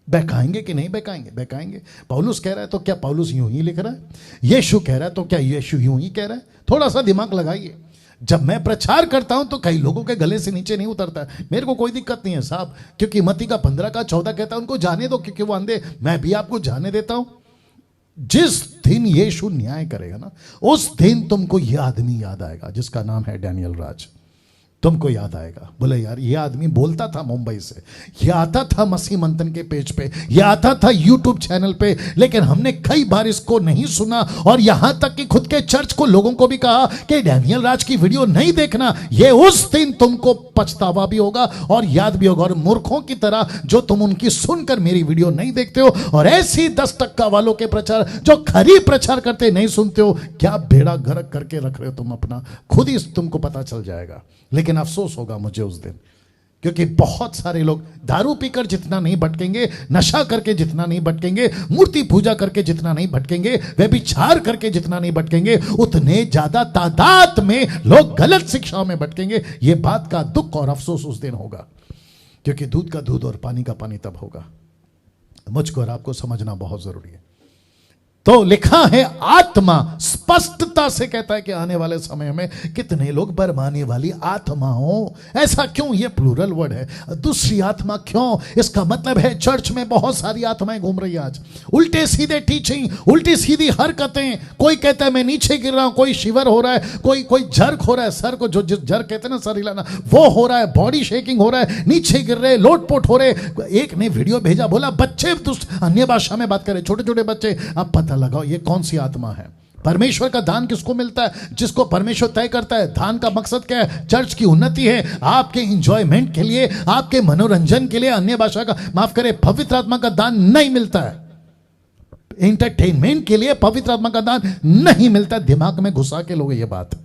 बहकाएंगे कि नहीं बहकाएंगे? बहकाएंगे। पौलुस कह रहा है तो क्या पौलुस यूं ही लिख रहा है? यीशु कह रहा है तो क्या यीशु यूं ही कह रहा है? थोड़ा सा दिमाग लगाइए। जब मैं प्रचार करता हूं तो कई लोगों के गले से नीचे नहीं उतरता है। मेरे को कोई दिक्कत नहीं है साहब, क्योंकि मत्ती का 15 का 14 कहता है उनको जाने दो, क्योंकि वो अंधे। मैं भी आपको जाने देता हूं। जिस दिन यीशु न्याय करेगा ना, उस दिन तुमको यह आदमी याद आएगा जिसका नाम है डैनियल राज। तुमको याद आएगा, बोले यार ये आदमी बोलता था मुंबई से, ये आता था मसीह मंथन के पेज पे, ये आता था यूट्यूब चैनल पे, लेकिन हमने कई बार इसको नहीं सुना, और यहां तक कि खुद के चर्च को लोगों को भी कहा कि डैनियल राज की वीडियो नहीं देखना। ये उस दिन तुमको पछतावा भी होगा और याद भी होगा। और मूर्खों की तरह जो तुम उनकी सुनकर मेरी वीडियो नहीं देखते हो, और ऐसी 10% वालों के प्रचार जो खरी प्रचार करते नहीं सुनते हो, क्या बेड़ा गर्क करके रख रहे हो तुम अपना, खुद ही तुमको पता चल जाएगा। लेकिन अफसोस होगा मुझे उस दिन, क्योंकि बहुत सारे लोग दारू पीकर जितना नहीं भटकेंगे, नशा करके जितना नहीं भटकेंगे, मूर्ति पूजा करके जितना नहीं भटकेंगे, व्यभिचार करके जितना नहीं भटकेंगे, उतने ज्यादा तादाद में लोग गलत शिक्षाओं में भटकेंगे। यह बात का दुख और अफसोस उस दिन होगा, क्योंकि दूध का दूध और पानी का पानी तब होगा। मुझको और आपको समझना बहुत जरूरी है। तो लिखा है आत्मा स्पष्टता से कहता है कि आने वाले समय में कितने लोग बरमाने वाली आत्मा हो। ऐसा क्यों? ये प्लूरल वर्ड है। दूसरी आत्मा क्यों? इसका मतलब है चर्च में बहुत सारी आत्माएं घूम रही है आज। उल्टे सीधे टीचिंग, उल्टी सीधी हरकतें। कोई कहता है मैं नीचे गिर रहा हूं, कोई शिवर हो रहा है, कोई जर्क हो रहा है, सर को जो जर्क कहते हैं ना, सर हिलाना, वो हो रहा है, बॉडी शेकिंग हो रहा है, नीचे गिर रहे, लोटपोट हो रहे। एक ने वीडियो भेजा, बोला बच्चे अन्य भाषा में बात करें, छोटे छोटे बच्चे। अब पता लगाओ ये कौन सी आत्मा है। परमेश्वर का दान किसको मिलता है? जिसको परमेश्वर तय करता है। दान का मकसद क्या है? चर्च की उन्नति है, आपके एंजॉयमेंट के लिए, आपके मनोरंजन के लिए। अन्य भाषा का, माफ करें, पवित्र आत्मा का दान नहीं मिलता है। एंटरटेनमेंट के लिए पवित्र आत्मा का दान नहीं मिलता। दिमाग में घुसा के लोग ये बात।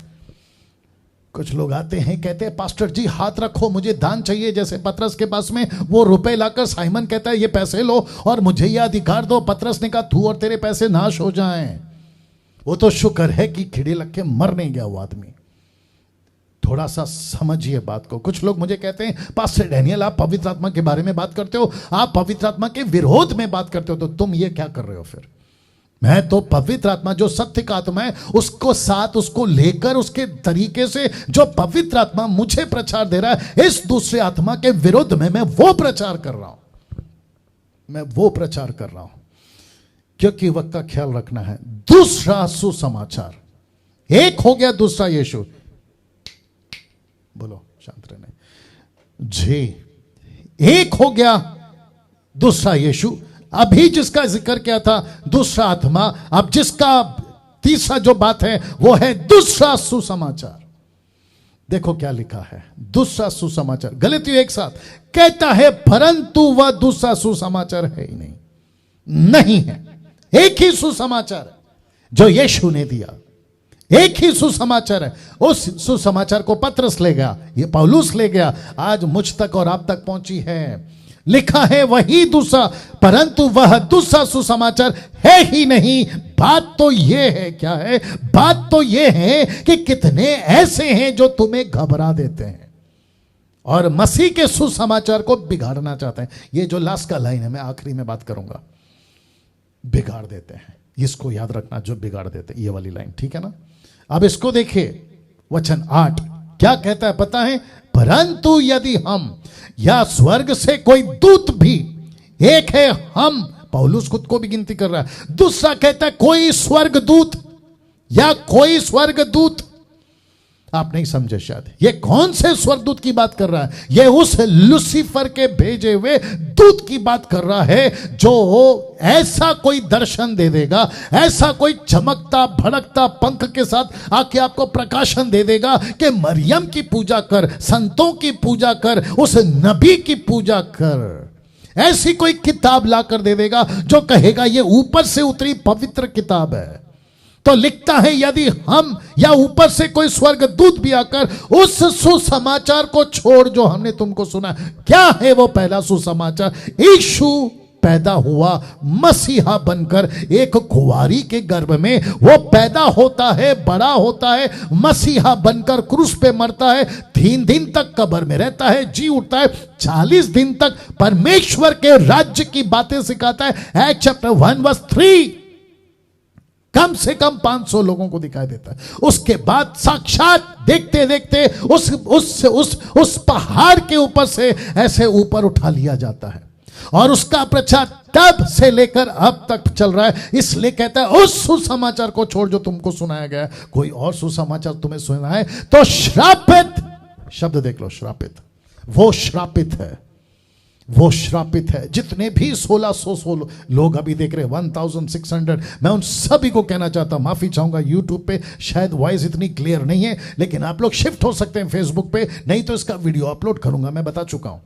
कुछ लोग आते हैं, कहते हैं पास्टर जी हाथ रखो, मुझे दान चाहिए। जैसे पतरस के पास में वो रुपए लाकर साइमन कहता है ये पैसे लो और मुझे ये अधिकार दो। पतरस ने कहा तू और तेरे पैसे नाश हो जाएं। वो तो शुक्र है कि कीड़े लग के मर नहीं गया वो आदमी। थोड़ा सा समझिए बात को। कुछ लोग मुझे कहते हैं पास्टर डैनियल आप पवित्र आत्मा के बारे में बात करते हो, आप पवित्र आत्मा के विरोध में बात करते हो, तो तुम ये क्या कर रहे हो फिर? मैं तो पवित्र आत्मा जो सत्य का आत्मा है उसको साथ, उसको लेकर, उसके तरीके से जो पवित्र आत्मा मुझे प्रचार दे रहा है, इस दूसरे आत्मा के विरुद्ध में मैं वो प्रचार कर रहा हूं। मैं वो प्रचार कर रहा हूं क्योंकि वक्त का ख्याल रखना है। दूसरा सुसमाचार, एक हो गया दूसरा यीशु। बोलो शांत रहने जी। एक हो गया दूसरा यीशु। अभी जिसका जिक्र किया था दूसरा आत्मा, अब जिसका तीसरा जो बात है वो है दूसरा सुसमाचार। देखो क्या लिखा है, दूसरा सुसमाचार। गलतियों एक साथ कहता है, परंतु वह दूसरा सुसमाचार है ही नहीं। नहीं है, एक ही सुसमाचार है जो यीशु ने दिया। एक ही सुसमाचार है। उस सुसमाचार को पतरस ले गया, ये पौलुस ले गया, आज मुझ तक और आप तक पहुंची है। लिखा है वही दूसरा, परंतु वह दूसरा सुसमाचार है ही नहीं। बात तो यह है, क्या है बात? तो यह है कि कितने ऐसे हैं जो तुम्हें घबरा देते हैं और मसीह के सुसमाचार को बिगाड़ना चाहते हैं। ये जो लास्ट का लाइन है, मैं आखिरी में बात करूंगा। बिगाड़ देते हैं, इसको याद रखना, जो बिगाड़ देते हैं, ये वाली लाइन, ठीक है ना? अब इसको देखिए, वचन 8 क्या कहता है पता है? परंतु यदि हम या स्वर्ग से कोई दूत भी, एक है हम, पौलुस खुद को भी गिनती कर रहा है। दूसरा कहता है कोई स्वर्गदूत या कोई स्वर्गदूत। आप नहीं समझे शायद। ये कौन से स्वर्गदूत की बात कर रहा है? ये उस लूसीफर के भेजे हुए दूत की बात कर रहा है जो ऐसा कोई दर्शन दे देगा, ऐसा कोई चमकता भड़कता पंख के साथ आके आपको प्रकाशन दे देगा कि मरियम की पूजा कर, संतों की पूजा कर, उस नबी की पूजा कर। ऐसी कोई किताब लाकर दे देगा जो कहेगा ये ऊपर से उतरी पवित्र किताब है। तो लिखता है यदि हम या ऊपर से कोई स्वर्गदूत भी आकर उस सुसमाचार को छोड़ जो हमने तुमको सुना। क्या है वो पहला सुसमाचार? यीशु पैदा हुआ मसीहा बनकर एक कुंवारी के गर्भ में। वो पैदा होता है, बड़ा होता है, मसीहा बनकर क्रूस पे मरता है, 3 दिन तक कब्र में रहता है, जी उठता है, 40 दिन तक परमेश्वर के राज्य की बातें सिखाता है। एक्ट चैप्टर 1:3 कम से कम 500 लोगों को दिखाई देता है। उसके बाद साक्षात देखते देखते उस पहाड़ के ऊपर से ऐसे ऊपर उठा लिया जाता है और उसका प्रचार तब से लेकर अब तक चल रहा है। इसलिए कहता है उस सुसमाचार को छोड़ जो तुमको सुनाया गया। कोई और सुसमाचार तुम्हें सुना है तो श्रापित, शब्द देख लो, श्रापित। वो श्रापित है, वो श्रापित है। जितने भी 1600 लोग अभी देख रहे, 1600, मैं उन सभी को कहना चाहता हूं, माफी चाहूंगा यूट्यूब पे शायद वॉइस इतनी क्लियर नहीं है, लेकिन आप लोग शिफ्ट हो सकते हैं फेसबुक पे, नहीं तो इसका वीडियो अपलोड करूंगा। मैं बता चुका हूं।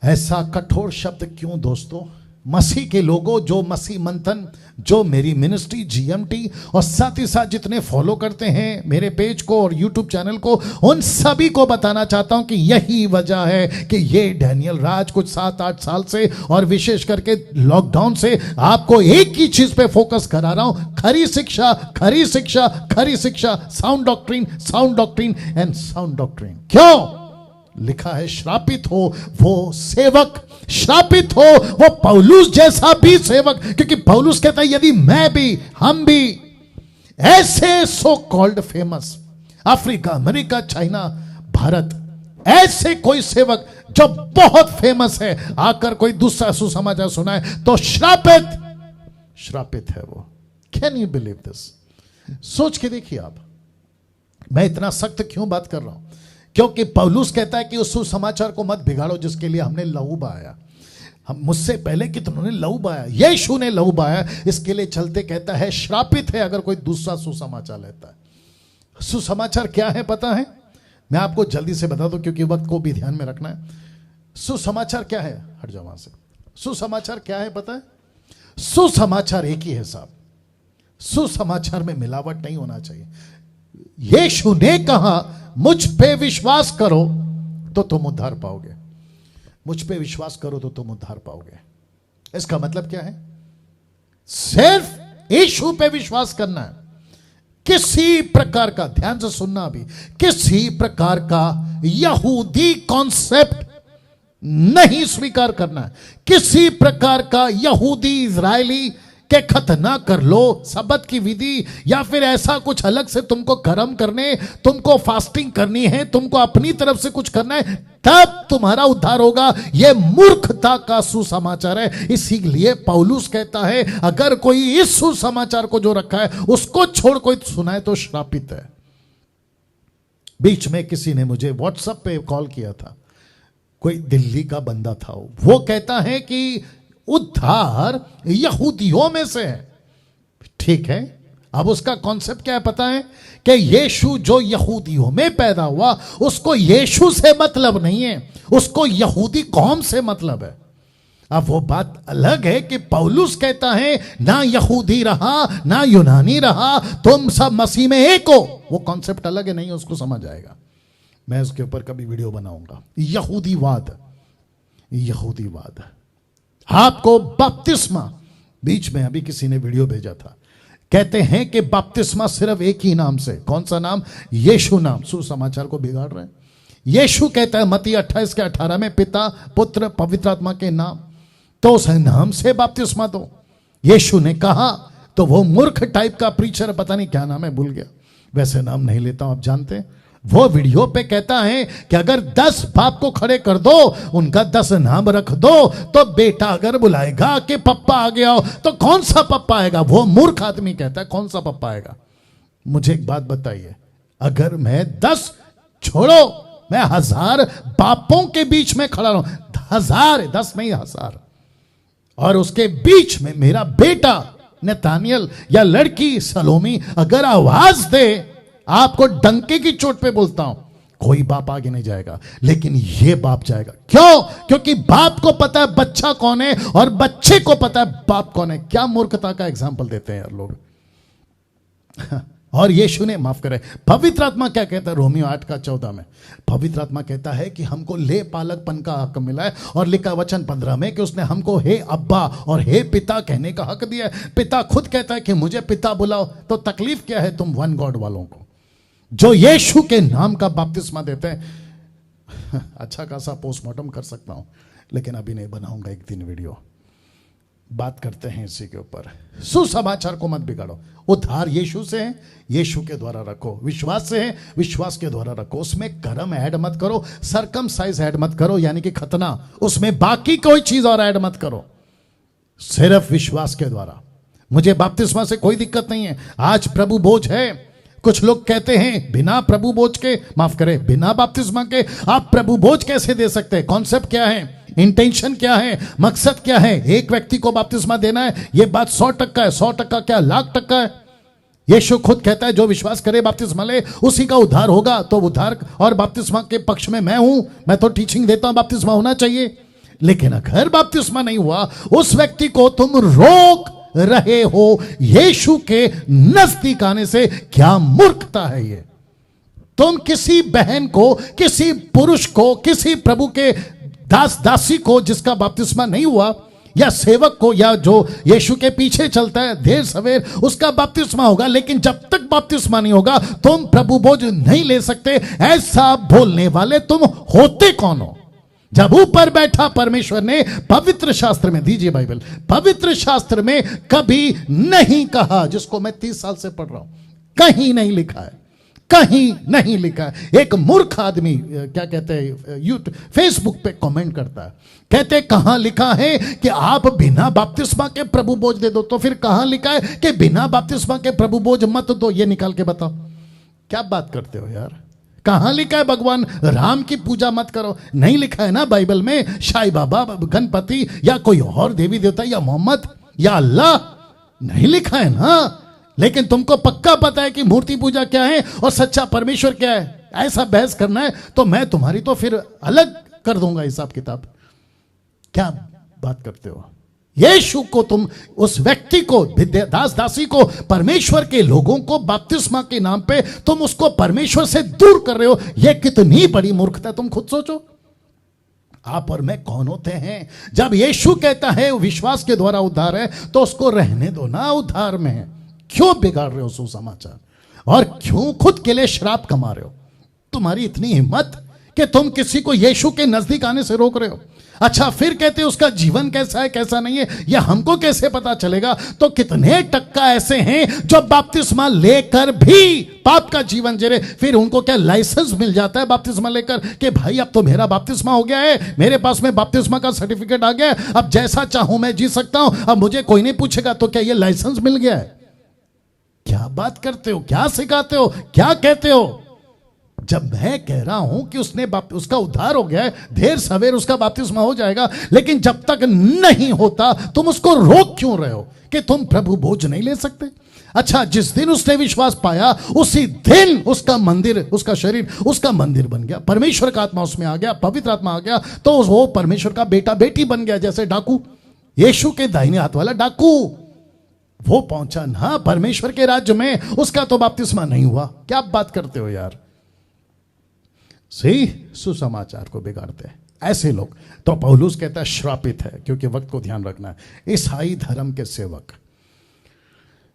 ऐसा कठोर शब्द क्यों दोस्तों? मसीह के लोगों, जो मसीह मंथन, जो मेरी मिनिस्ट्री GMT और साथ ही साथ जितने फॉलो करते हैं मेरे पेज को और यूट्यूब चैनल को, उन सभी को बताना चाहता हूं कि यही वजह है कि ये डैनियल राज कुछ 7-8 साल से और विशेष करके लॉकडाउन से आपको एक ही चीज पे फोकस करा रहा हूं, खरी शिक्षा, खरी शिक्षा, खरी शिक्षा, sound doctrine, sound doctrine and sound doctrine. क्यों? लिखा है श्रापित हो वो सेवक, श्रापित हो वो पौलुस जैसा भी सेवक। क्योंकि पौलुस कहता है यदि मैं भी, हम भी ऐसे so called famous Africa, America, China, Bharat, ऐसे कोई सेवक जो बहुत फेमस है आकर कोई दूसरा सुसमाचार सुनाए तो श्रापित, श्रापित है वो। Can you believe this? सोच के देखिए आप। मैं इतना सख्त क्यों बात कर रहा हूं? क्योंकि पौलुस कहता है कि उस सुसमाचार को मत बिगाड़ो जिसके लिए हमने लहू बहाया। हम मुझसे पहले कितनों ने लहू बहाया, यीशु ने लहू बहाया, इसके लिए चलते कहता है श्रापित है अगर कोई दूसरा सुसमाचार लेता है। सुसमाचार क्या है पता है? मैं आपको जल्दी से बता दूं क्योंकि वक्त को भी ध्यान में रखना है। सुसमाचार क्या है? हट जाओ वहां से। सुसमाचार क्या है पता है? सुसमाचार एक ही है साहब। सुसमाचार में मिलावट नहीं होना चाहिए। यीशु ने कहा मुझ पे विश्वास करो तो तुम उद्धार पाओगे, मुझ पे विश्वास करो तो तुम उद्धार पाओगे। इसका मतलब क्या है? सिर्फ यीशु पे विश्वास करना है। किसी प्रकार का, ध्यान से सुनना अभी, किसी प्रकार का यहूदी कॉन्सेप्ट नहीं स्वीकार करना है। किसी प्रकार का यहूदी इजरायली के खतना कर लो, सबत की विधि या फिर ऐसा कुछ अलग से तुमको कर्म करने, तुमको फास्टिंग करनी है, तुमको अपनी तरफ से कुछ करना है तब तुम्हारा उद्धार होगा, यह मूर्खता का सुसमाचार है। इसीलिए पौलुस कहता है अगर कोई इस सुसमाचार को जो रखा है उसको छोड़ कोई सुनाए तो श्रापित है। बीच में किसी ने मुझे व्हाट्सएप पे कॉल किया था, कोई दिल्ली का बंदा था, वो कहता है कि उद्धार यहूदियों में से है। ठीक है, अब उसका कॉन्सेप्ट क्या है पता है? कि यीशु जो यहूदियों में पैदा हुआ उसको यीशु से मतलब नहीं है, उसको यहूदी कौम से मतलब है। अब वो बात अलग है कि पौलुस कहता है ना यहूदी रहा ना यूनानी रहा, तुम सब मसीह में एक हो। वो कॉन्सेप्ट अलग है, नहीं उसको समझ आएगा। मैं उसके ऊपर कभी वीडियो बनाऊंगा। यहूदीवाद, यहूदीवाद। आपको बपतिस्मा, बीच में अभी किसी ने वीडियो भेजा था, कहते हैं कि बपतिस्मा सिर्फ एक ही नाम से, कौन सा नाम? यीशु नाम। सुसमाचार को बिगाड़ रहे हैं। यीशु कहता है मत्ती 28 के 18 में पिता, पुत्र, पवित्र आत्मा के नाम, तो उस नाम से बपतिस्मा दो। यीशु ने कहा तो वो मूर्ख टाइप का प्रीचर, पता नहीं क्या नाम है, भूल गया, वैसे नाम नहीं लेता हूं, आप जानते हैं। वो वीडियो पे कहता है कि अगर 10 बाप को खड़े कर दो, उनका 10 नाम रख दो, तो बेटा अगर बुलाएगा कि पप्पा आ गया हो तो कौन सा पप्पा आएगा? वो मूर्ख आदमी कहता है कौन सा पप्पा आएगा? मुझे एक बात बताइए, अगर मैं 10 छोड़ो, मैं 1000 बापों के बीच में खड़ा रहूं, 1000, 10 नहीं 1000, और उसके बीच में मेरा बेटा नतानियल या लड़की सलोमी अगर आवाज दे, आपको डंके की चोट पे बोलता हूं, कोई बाप आगे नहीं जाएगा, लेकिन ये बाप जाएगा। क्यों? क्योंकि बाप को पता है बच्चा कौन है और बच्चे को पता है बाप कौन है। क्या मूर्खता का एग्जाम्पल देते हैं यार लोग। और यीशु ने, माफ करे, पवित्र आत्मा क्या कहता है? रोमियो 8 का 14 में पवित्र आत्मा कहता है कि हमको ले पालकपन का हक मिला है, और लिखा वचन 15 में कि उसने हमको हे अब्बा और हे पिता कहने का हक दिया है। पिता खुद कहता है कि मुझे पिता बुलाओ, तो तकलीफ क्या है तुम वन गॉड वालों को जो यीशु के नाम का बपतिस्मा देते हैं? अच्छा खासा पोस्टमार्टम कर सकता हूं, लेकिन अभी नहीं बनाऊंगा, एक दिन वीडियो बात करते हैं इसी के ऊपर। सुसमाचार को मत बिगाड़ो। उद्धार यीशु से है, यीशु के द्वारा रखो। विश्वास से है, विश्वास के द्वारा रखो। उसमें कर्म ऐड मत करो, सरकमसाइज ऐड मत करो, यानी कि खतना, उसमें बाकी कोई चीज और ऐड मत करो, सिर्फ विश्वास के द्वारा। मुझे बपतिस्मा से कोई दिक्कत नहीं है। आज प्रभु भोज है, कुछ लोग कहते हैं बिना प्रभु भोज के, माफ करें, बिना बपतिस्मा के आप प्रभु भोज कैसे दे सकते हैं? कॉन्सेप्ट क्या है? इंटेंशन क्या है? मकसद क्या है? एक व्यक्ति को बपतिस्मा देना है, यह बात 100% है। 100% क्या, 1,00,000% है। यीशु खुद कहता है जो विश्वास करे बपतिस्मा ले उसी का उद्धार होगा। तो उद्धार और बपतिस्मा के पक्ष में मैं हूं। मैं तो टीचिंग देता हूं बपतिस्मा होना चाहिए, लेकिन अगर बपतिस्मा नहीं हुआ, उस व्यक्ति को तुम रोक रहे हो यीशु के नजदीक आने से। क्या मूर्खता है ये! तुम किसी बहन को, किसी पुरुष को, किसी प्रभु के दास दासी को जिसका बपतिस्मा नहीं हुआ, या सेवक को या जो यीशु के पीछे चलता है देर सवेर उसका बपतिस्मा होगा, लेकिन जब तक बपतिस्मा नहीं होगा तुम प्रभु भोज नहीं ले सकते। ऐसा बोलने वाले तुम होते कौन हो? जब ऊपर बैठा परमेश्वर ने पवित्र शास्त्र में, दीजिए बाइबल, पवित्र शास्त्र में कभी नहीं कहा, जिसको मैं 30 साल से पढ़ रहा हूं, कहीं नहीं लिखा है, कहीं नहीं लिखा है। एक मूर्ख आदमी क्या कहते हैं यूट्यूब फेसबुक पे कमेंट करता है, कहते कहां लिखा है कि आप बिना बपतिस्मा के प्रभु भोज दे दो? तो फिर कहां लिखा है कि बिना बपतिस्मा के प्रभु भोज मत दो? ये निकाल के बताओ, क्या बात करते हो यार? कहां लिखा है भगवान राम की पूजा मत करो? नहीं लिखा है ना बाइबल में। साईं बाबा, गणपति या कोई और देवी देवता या मोहम्मद या अल्लाह, नहीं लिखा है ना। लेकिन तुमको पक्का पता है कि मूर्ति पूजा क्या है और सच्चा परमेश्वर क्या है। ऐसा बहस करना है तो मैं तुम्हारी तो फिर अलग कर दूंगा हिसाब किताब। क्या बात करते हो? यीशु को तुम, उस व्यक्ति को, दास दासी को, परमेश्वर के लोगों को बपतिस्मा के नाम पे तुम उसको परमेश्वर से दूर कर रहे हो। यह कितनी बड़ी मूर्खता, तुम खुद सोचो। आप और मैं कौन होते हैं? जब यीशु कहता है विश्वास के द्वारा उद्धार है तो उसको रहने दो ना उद्धार में है। क्यों बिगाड़ रहे हो सुसमाचार और क्यों खुद के लिए श्राप कमा रहे हो? तुम्हारी इतनी हिम्मत कि तुम किसी को यीशु के नजदीक आने से रोक रहे हो। अच्छा, फिर कहते उसका जीवन कैसा है कैसा नहीं है यह हमको कैसे पता चलेगा? तो कितने टक्का ऐसे हैं जो बपतिस्मा लेकर भी पाप का जीवन जी रहे। फिर उनको क्या लाइसेंस मिल जाता है बपतिस्मा लेकर कि भाई अब तो मेरा बपतिस्मा हो गया है, मेरे पास में बपतिस्मा का सर्टिफिकेट आ गया है, अब जैसा चाहूं मैं जी सकता हूं, अब मुझे कोई नहीं पूछेगा। तो क्या यह लाइसेंस मिल गया है? क्या बात करते हो? क्या सिखाते हो? क्या कहते हो? जब मैं कह रहा हूं कि उसका उद्धार हो गया है, देर सवेर उसका बपतिस्मा हो जाएगा, लेकिन जब तक नहीं होता तुम उसको रोक क्यों रहे हो कि तुम प्रभु भोज नहीं ले सकते? अच्छा, जिस दिन उसने विश्वास पाया उसी दिन उसका मंदिर, उसका शरीर उसका मंदिर बन गया, परमेश्वर का आत्मा उसमें आ गया, पवित्र आत्मा आ गया, तो वो परमेश्वर का बेटा बेटी बन गया। जैसे डाकू, यीशु के दाहिने हाथ वाला डाकू, वो पहुंचा ना परमेश्वर के राज्य में, उसका तो बपतिस्मा नहीं हुआ। क्या बात करते हो यार? सही सुसमाचार को बिगाड़ते हैं ऐसे लोग। तो पौलुस कहता है श्रापित है, क्योंकि वक्त को ध्यान रखना है। ईसाई धर्म के सेवक,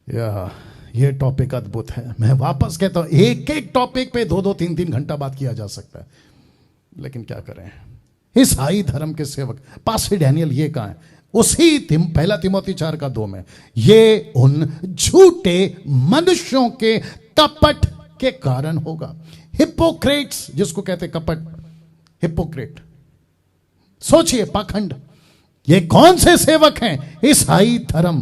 ये टॉपिक अद्भुत है। मैं वापस कहता हूं एक एक टॉपिक पे 2-2, 3-3 घंटा बात किया जा सकता है, लेकिन क्या करें। ईसाई धर्म के सेवक, पास्टर डैनियल ये कहा है उसी पहला तिमोथी 4:2 में, ये उन झूठे मनुष्यों के कपट के कारण होगा। हिपोक्रेट्स, जिसको कहते कपट, हिपोक्रेट, सोचिए, पाखंड। ये कौन से सेवक हैं? ईसाई धर्म।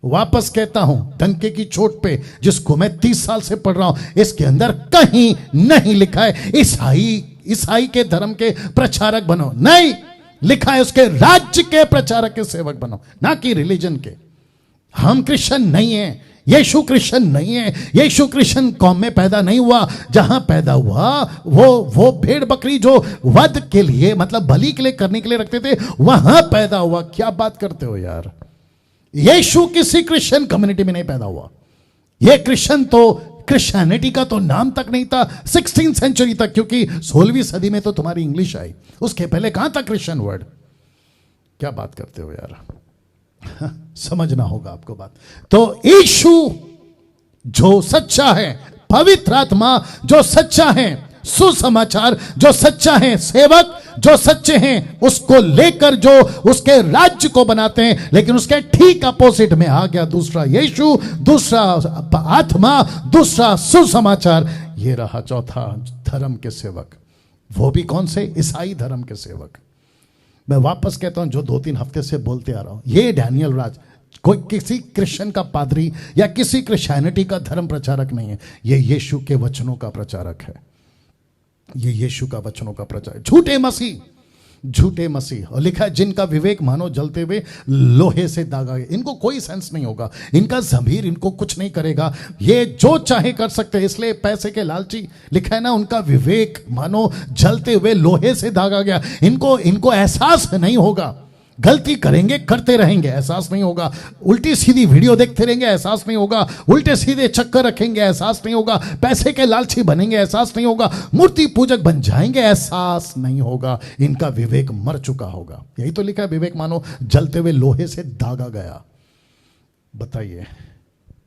वापस कहता हूं डंके की चोट पे, जिसको मैं 30 साल से पढ़ रहा हूं, इसके अंदर कहीं नहीं लिखा है ईसाई के धर्म के प्रचारक बनो। नहीं लिखा है उसके राज्य के प्रचारक के सेवक बनो, ना कि रिलीजन के। हम क्रिश्चियन नहीं हैं, यीशु क्रिश्चियन नहीं है। यीशु क्रिश्चियन कौम में पैदा नहीं हुआ। जहां पैदा हुआ वो भेड़ बकरी जो वध के लिए, मतलब बलि के लिए करने के लिए रखते थे, वहां पैदा हुआ। क्या बात करते हो यार? यीशु किसी क्रिश्चियन कम्युनिटी में नहीं पैदा हुआ। ये क्रिश्चियन तो, क्रिश्चियनिटी का तो नाम तक नहीं था 16वीं सेंचुरी तक, क्योंकि 16वीं सदी में तो तुम्हारी इंग्लिश आई। उसके पहले कहां था क्रिश्चियन वर्ड? क्या बात करते हो यार? समझना होगा आपको बात। तो यीशु जो सच्चा है, पवित्र आत्मा जो सच्चा है, सुसमाचार जो सच्चा है, सेवक जो सच्चे हैं, उसको लेकर जो उसके राज्य को बनाते हैं। लेकिन उसके ठीक अपोजिट में आ गया दूसरा यीशु, दूसरा आत्मा, दूसरा सुसमाचार। ये रहा चौथा धर्म के सेवक। वो भी कौन से? ईसाई धर्म के सेवक। मैं वापस कहता हूं जो 2-3 हफ्ते से बोलते आ रहा हूं, ये डैनियल राज कोई किसी क्रिश्चियन का पादरी या किसी क्रिश्चियनिटी का धर्म प्रचारक नहीं है। ये यीशु के वचनों का प्रचारक है। ये यीशु का वचनों का प्रचारक, झूठे मसीह, झूठे मसीह। और लिखा है जिनका विवेक मानो जलते हुए लोहे से दागा गया। इनको कोई सेंस नहीं होगा, इनका ज़मीर इनको कुछ नहीं करेगा, ये जो चाहे कर सकते हैं, इसलिए पैसे के लालची। लिखा है ना, उनका विवेक मानो जलते हुए लोहे से दागा गया। इनको एहसास नहीं होगा। गलती करेंगे, करते रहेंगे, एहसास नहीं होगा। उल्टी सीधी वीडियो देखते रहेंगे, एहसास नहीं होगा। उल्टे सीधे चक्कर रखेंगे, एहसास नहीं होगा। पैसे के लालची बनेंगे, एहसास नहीं होगा। मूर्ति पूजक बन जाएंगे, एहसास नहीं होगा। इनका विवेक मर चुका होगा। यही तो लिखा है, विवेक मानो जलते हुए लोहे से दागा गया। बताइए,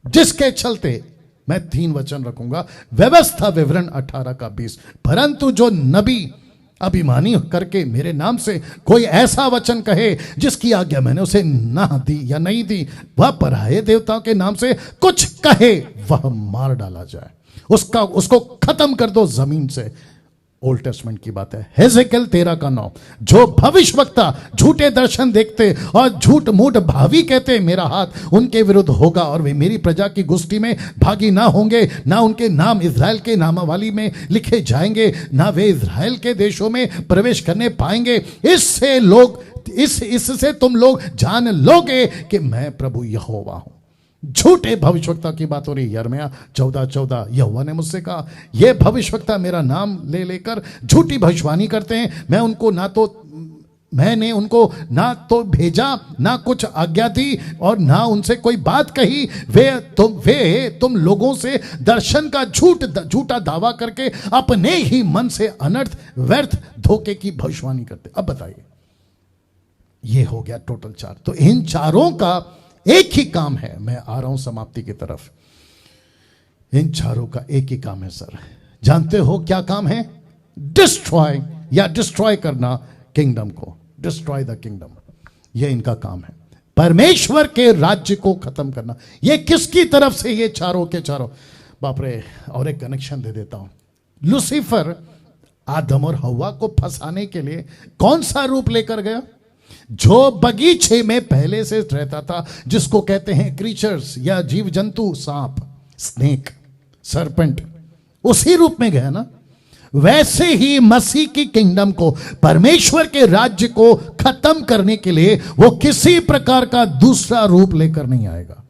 जिसके चलते मैं 3 वचन रखूंगा, व्यवस्था विवरण 18 का 20। परंतु जो नबी अभिमानी करके मेरे नाम से कोई ऐसा वचन कहे जिसकी आज्ञा मैंने उसे ना दी या नहीं दी, वह पराये देवताओं के नाम से कुछ कहे, वह मार डाला जाए। उसको खत्म कर दो जमीन से। ओल्ड टेस्टमेंट की बात है, हेजेकियल 13 का 9। जो भविष्यवक्ता झूठे दर्शन देखते और झूठ मूठ भावी कहते, मेरा हाथ उनके विरुद्ध होगा और वे मेरी प्रजा की गुस्ती में भागी ना होंगे, ना उनके नाम इज़राइल के नामावली में लिखे जाएंगे, ना वे इज़राइल के देशों में प्रवेश करने पाएंगे। इससे तुम लोग जान लोगे कि मैं प्रभु यहोवा हूं। झूठे भविष्यवक्ता की बात हो रही। यिर्मयाह 14:14। यहोवा ने मुझसे कहा, ये भविष्यवक्ता मेरा नाम ले लेकर झूठी भविष्यवाणी करते हैं। मैंने उनको ना तो भेजा, ना कुछ आज्ञा दी और ना उनसे कोई बात कही। वे तुम लोगों से दर्शन का झूठा दावा करके अपने ही मन से अनर्थ व्यर्थ धोखे की भविष्यवाणी करते। अब बताइए, ये हो गया टोटल 4। तो इन चारों का एक ही काम है। मैं आ रहा हूं समाप्ति की तरफ। इन चारों का एक ही काम है सर। जानते हो क्या काम है? डिस्ट्रॉय या डिस्ट्रॉय करना किंगडम को। डिस्ट्रॉय द किंगडम, यह इनका काम है। परमेश्वर के राज्य को खत्म करना। ये किसकी तरफ से? ये चारों के चारों। बाप रे, और एक कनेक्शन दे देता हूं। लूसीफर आदम और हव्वा को फंसाने के लिए कौन सा रूप लेकर गया? जो बगीचे में पहले से रहता था, जिसको कहते हैं क्रीचर्स या जीव जंतु, सांप, स्नेक, सरपेंट, उसी रूप में गया ना। वैसे ही मसीह की किंगडम को, परमेश्वर के राज्य को खत्म करने के लिए वो किसी प्रकार का दूसरा रूप लेकर नहीं आएगा।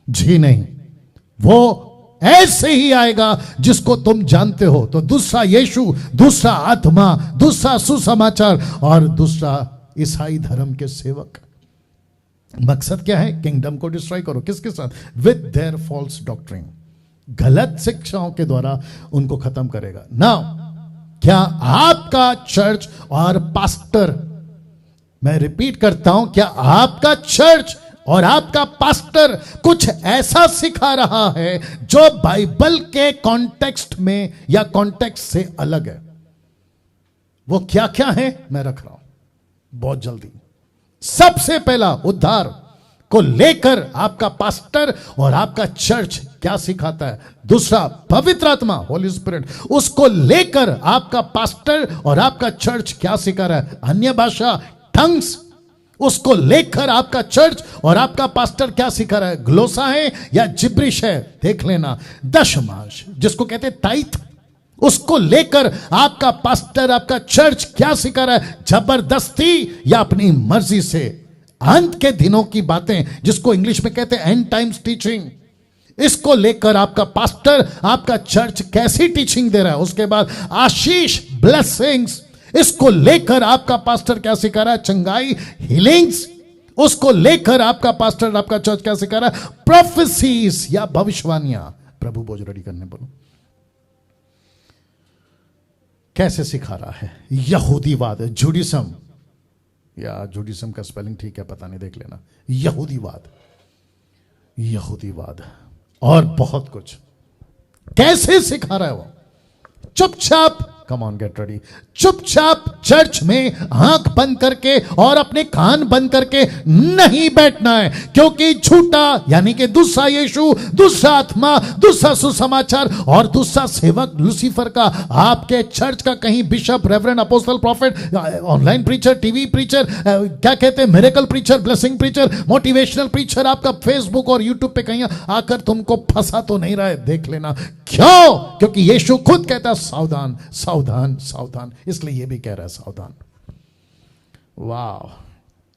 जी नहीं, वो ऐसे ही आएगा जिसको तुम जानते हो। तो दूसरा यीशु, दूसरा आत्मा, दूसरा सुसमाचार और दूसरा ईसाई धर्म के सेवक। मकसद क्या है? किंगडम को डिस्ट्रॉय करो। किसके साथ? With their false doctrine. गलत शिक्षाओं के द्वारा उनको खत्म करेगा। नाउ, क्या आपका चर्च और पास्टर, मैं रिपीट करता हूं, क्या आपका चर्च और आपका पास्टर कुछ ऐसा सिखा रहा है जो बाइबल के कॉन्टेक्स्ट में या कॉन्टेक्स्ट से अलग है? वो क्या क्या है मैं रख रहा हूं बहुत जल्दी। सबसे पहला, उद्धार को लेकर आपका पास्टर और आपका चर्च क्या सिखाता है? दूसरा, पवित्र आत्मा, होली स्पिरिट, उसको लेकर आपका पास्टर और आपका चर्च क्या सिखा रहा है? अन्य भाषा, टंग्स, उसको लेकर आपका चर्च और आपका पास्टर क्या सिखा रहा है? ग्लोसा है या जिब्रिश है? देख लेना। दशमांश, जिसको कहते हैं ताइथ, उसको लेकर आपका पास्टर, आपका चर्च क्या सिखा रहा है? जबरदस्ती या अपनी मर्जी से? अंत के दिनों की बातें, जिसको इंग्लिश में कहते हैं एंड टाइम्स टीचिंग, इसको लेकर आपका पास्टर, आपका चर्च कैसी टीचिंग दे रहा है? उसके बाद आशीष, ब्लेसिंग्स, इसको लेकर आपका पास्टर क्या सिखा रहा है? चंगाई, हीलिंग्स, उसको लेकर आपका पास्टर, आपका चर्च क्या सिखा रहा है? प्रोफेसीज या भविष्यवाणियां। प्रभु बोझ रेडी करने बोलो। कैसे सिखा रहा है? यहूदीवाद, जुडिज्म, या जुडिज्म का स्पेलिंग ठीक है पता नहीं, देख लेना। यहूदीवाद और बहुत कुछ। कैसे सिखा रहा है वो? चुपचाप, कम ऑन गेट रेडी, चुपचाप चर्च में आंख बंद करके और अपने कान बंद करके नहीं बैठना है, क्योंकि झूठा यानी कि दूसरा यीशु, दूसरा आत्मा, दूसरा सुसमाचार और दूसरा सेवक लूसीफर का आपके चर्च का कहीं bishop, reverend, apostle, profit, online preacher, TV preacher, क्या कहते हैं, miracle preacher, blessing preacher, motivational preacher आपका फेसबुक और यूट्यूब पे कहीं आकर तुमको फंसा तो नहीं रहा है? देख लेना। क्यों? क्योंकि यीशु खुद कहता है सावधान सावधान सावधान, इसलिए ये भी कह रहा है सावधान। वाह,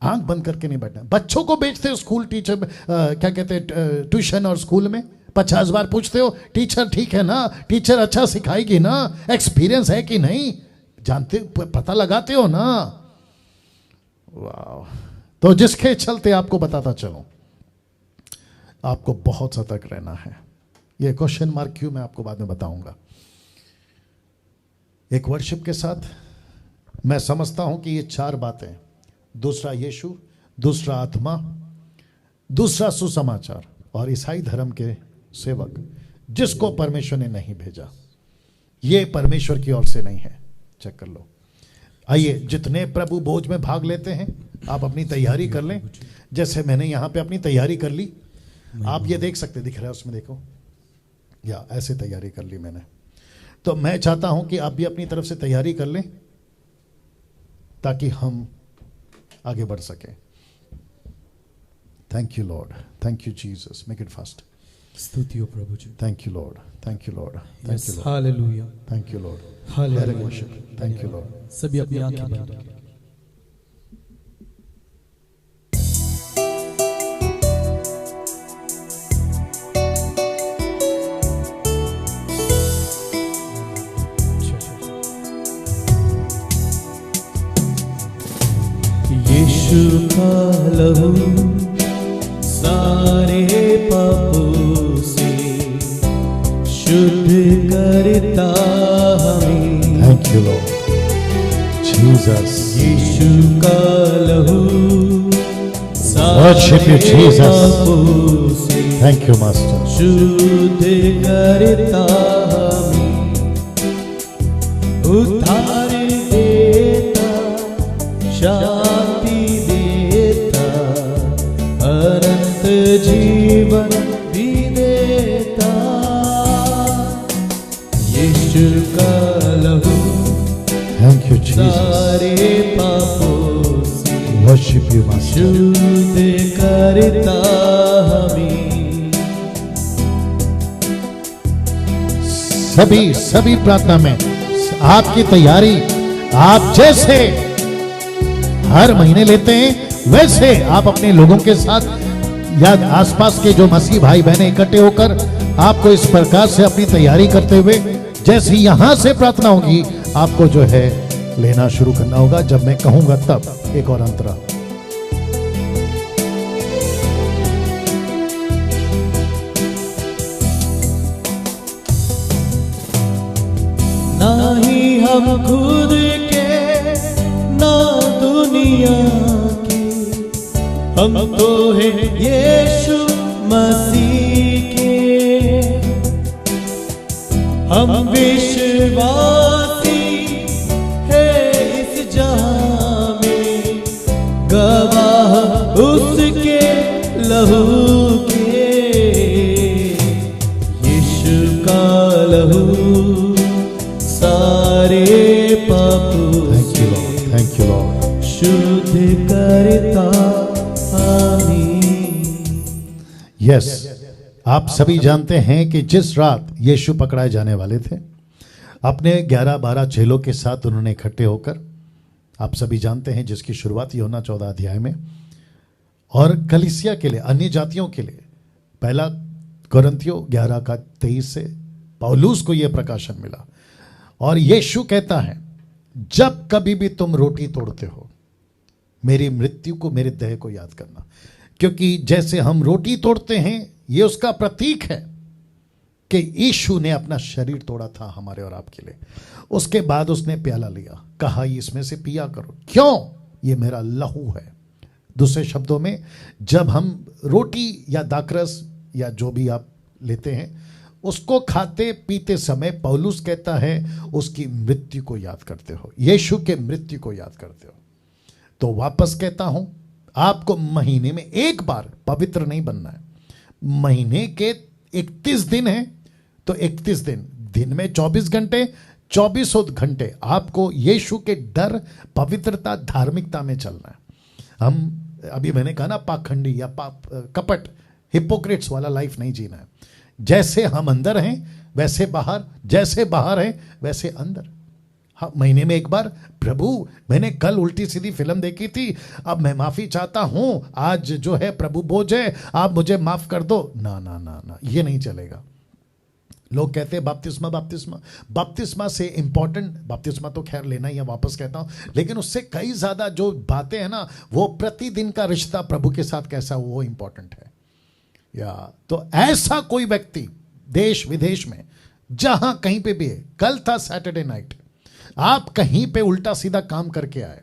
आंख बंद करके नहीं बैठना। बच्चों को बेचते हो स्कूल टीचर, क्या कहते हैं, ट्यूशन और स्कूल में 50 बार पूछते हो टीचर ठीक है ना, टीचर अच्छा सिखाएगी ना, एक्सपीरियंस है कि नहीं, जानते पता लगाते हो ना। वाह, तो जिसके चलते आपको बताता चलूं, आपको बहुत सतर्क रहना है। ये क्वेश्चन मार्क क्यों, मैं आपको बाद में बताऊंगा। एक वर्शिप के साथ मैं समझता हूं कि ये 4 बातें, दूसरा यीशु, दूसरा आत्मा, दूसरा सुसमाचार और ईसाई धर्म के सेवक जिसको परमेश्वर ने नहीं भेजा, ये परमेश्वर की ओर से नहीं है। चेक कर लो। आइए, जितने प्रभु भोज में भाग लेते हैं, आप अपनी तैयारी कर लें। जैसे मैंने यहां पे अपनी तैयारी कर ली, आप ये देख सकते, दिख रहा है उसमें, देखो, या ऐसे तैयारी कर ली मैंने। तो मैं चाहता हूं कि आप भी अपनी तरफ से तैयारी कर लें ताकि हम आगे बढ़ सकें। Thank you lord, thank you Jesus, make it fast. स्तुति हो प्रभु जी। Thank you lord, thank you lord, thank you lord, hallelujah, thank you lord, hallelujah, thank you lord. सभी अपनी आंखें बंद करें। यीशु का लहू सारे पापों से शुद्ध करता हमें। Thank you lord Jesus. यीशु का लहू Worship you, सारे Jesus. पापों से थैंक यू मास्टर। शुद्ध करता हमें, उद्धार देता, शांति देता, अनंत जीवन भी देता। यीशु का लहू थैंक यू जीसस। सारे पापों से वर्शिप यू मास्टर। शुद्ध करता हमें। सभी प्रार्थना में आपकी तैयारी, आप जैसे हर महीने लेते हैं वैसे आप अपने लोगों के साथ या आसपास के जो मसीह भाई बहने इकट्ठे होकर आपको इस प्रकार से अपनी तैयारी करते हुए, जैसे यहां से प्रार्थना होगी, आपको जो है लेना शुरू करना होगा। जब मैं कहूंगा तब एक और अंतरा। ना ही हम खुद के, ना दुनिया के, हम तो है यीशु मसीह के। हम विश्वासी है इस जहां में, गवाह उसके लहू के। यीशु का लहू सारे पापों से थैंक यू लॉर्ड। शुद्ध करता हमें। यस, आप सभी जानते हैं कि जिस रात यीशु पकड़ाए जाने वाले थे, अपने 11-12 चेलों के साथ उन्होंने इकट्ठे होकर, आप सभी जानते हैं जिसकी शुरुआत यूहन्ना 14 अध्याय में, और कलीसिया के लिए, अन्य जातियों के लिए, पहला कोरिन्थियों 11:23 से पौलुस को यह प्रकाशन मिला। और यीशु कहता है, जब कभी भी तुम रोटी तोड़ते हो, मेरी मृत्यु को, मेरे देह को याद करना। क्योंकि जैसे हम रोटी तोड़ते हैं, ये उसका प्रतीक है कि यीशु ने अपना शरीर तोड़ा था हमारे और आपके लिए। उसके बाद उसने प्याला लिया, कहा इसमें से पिया करो, क्यों? ये मेरा लहू है। दूसरे शब्दों में, जब हम रोटी या दाखरस या जो भी आप लेते हैं, उसको खाते पीते समय पौलुस कहता है उसकी मृत्यु को याद करते हो, यीशु के मृत्यु को याद करते हो। तो वापस कहता हूं, आपको महीने में एक बार पवित्र नहीं बनना है। महीने के 31 दिन है, तो 31 दिन में 24 घंटे, 24 घंटे आपको यीशु के डर, पवित्रता, धार्मिकता में चलना है। हम अभी मैंने कहा ना, पाखंडी या कपट, हिपोक्रेट्स वाला लाइफ नहीं जीना है। जैसे हम अंदर हैं वैसे बाहर, जैसे बाहर हैं वैसे अंदर। हाँ, महीने में एक बार, प्रभु मैंने कल उल्टी सीधी फिल्म देखी थी, अब मैं माफी चाहता हूं, आज जो है प्रभु भोज है, आप मुझे माफ कर दो। ना ना ना ना, ये नहीं चलेगा। लोग कहते हैं बपतिस्मा बपतिस्मा, बपतिस्मा से इंपॉर्टेंट, बपतिस्मा तो खैर लेना ही है, वापस कहता हूं, लेकिन उससे कई ज्यादा जो बातें हैं ना, वो प्रतिदिन का रिश्ता प्रभु के साथ कैसा हो, वो इंपॉर्टेंट है। या तो ऐसा कोई व्यक्ति देश विदेश में जहां कहीं पे भी है, कल था सैटरडे नाइट, आप कहीं पे उल्टा सीधा काम करके आए,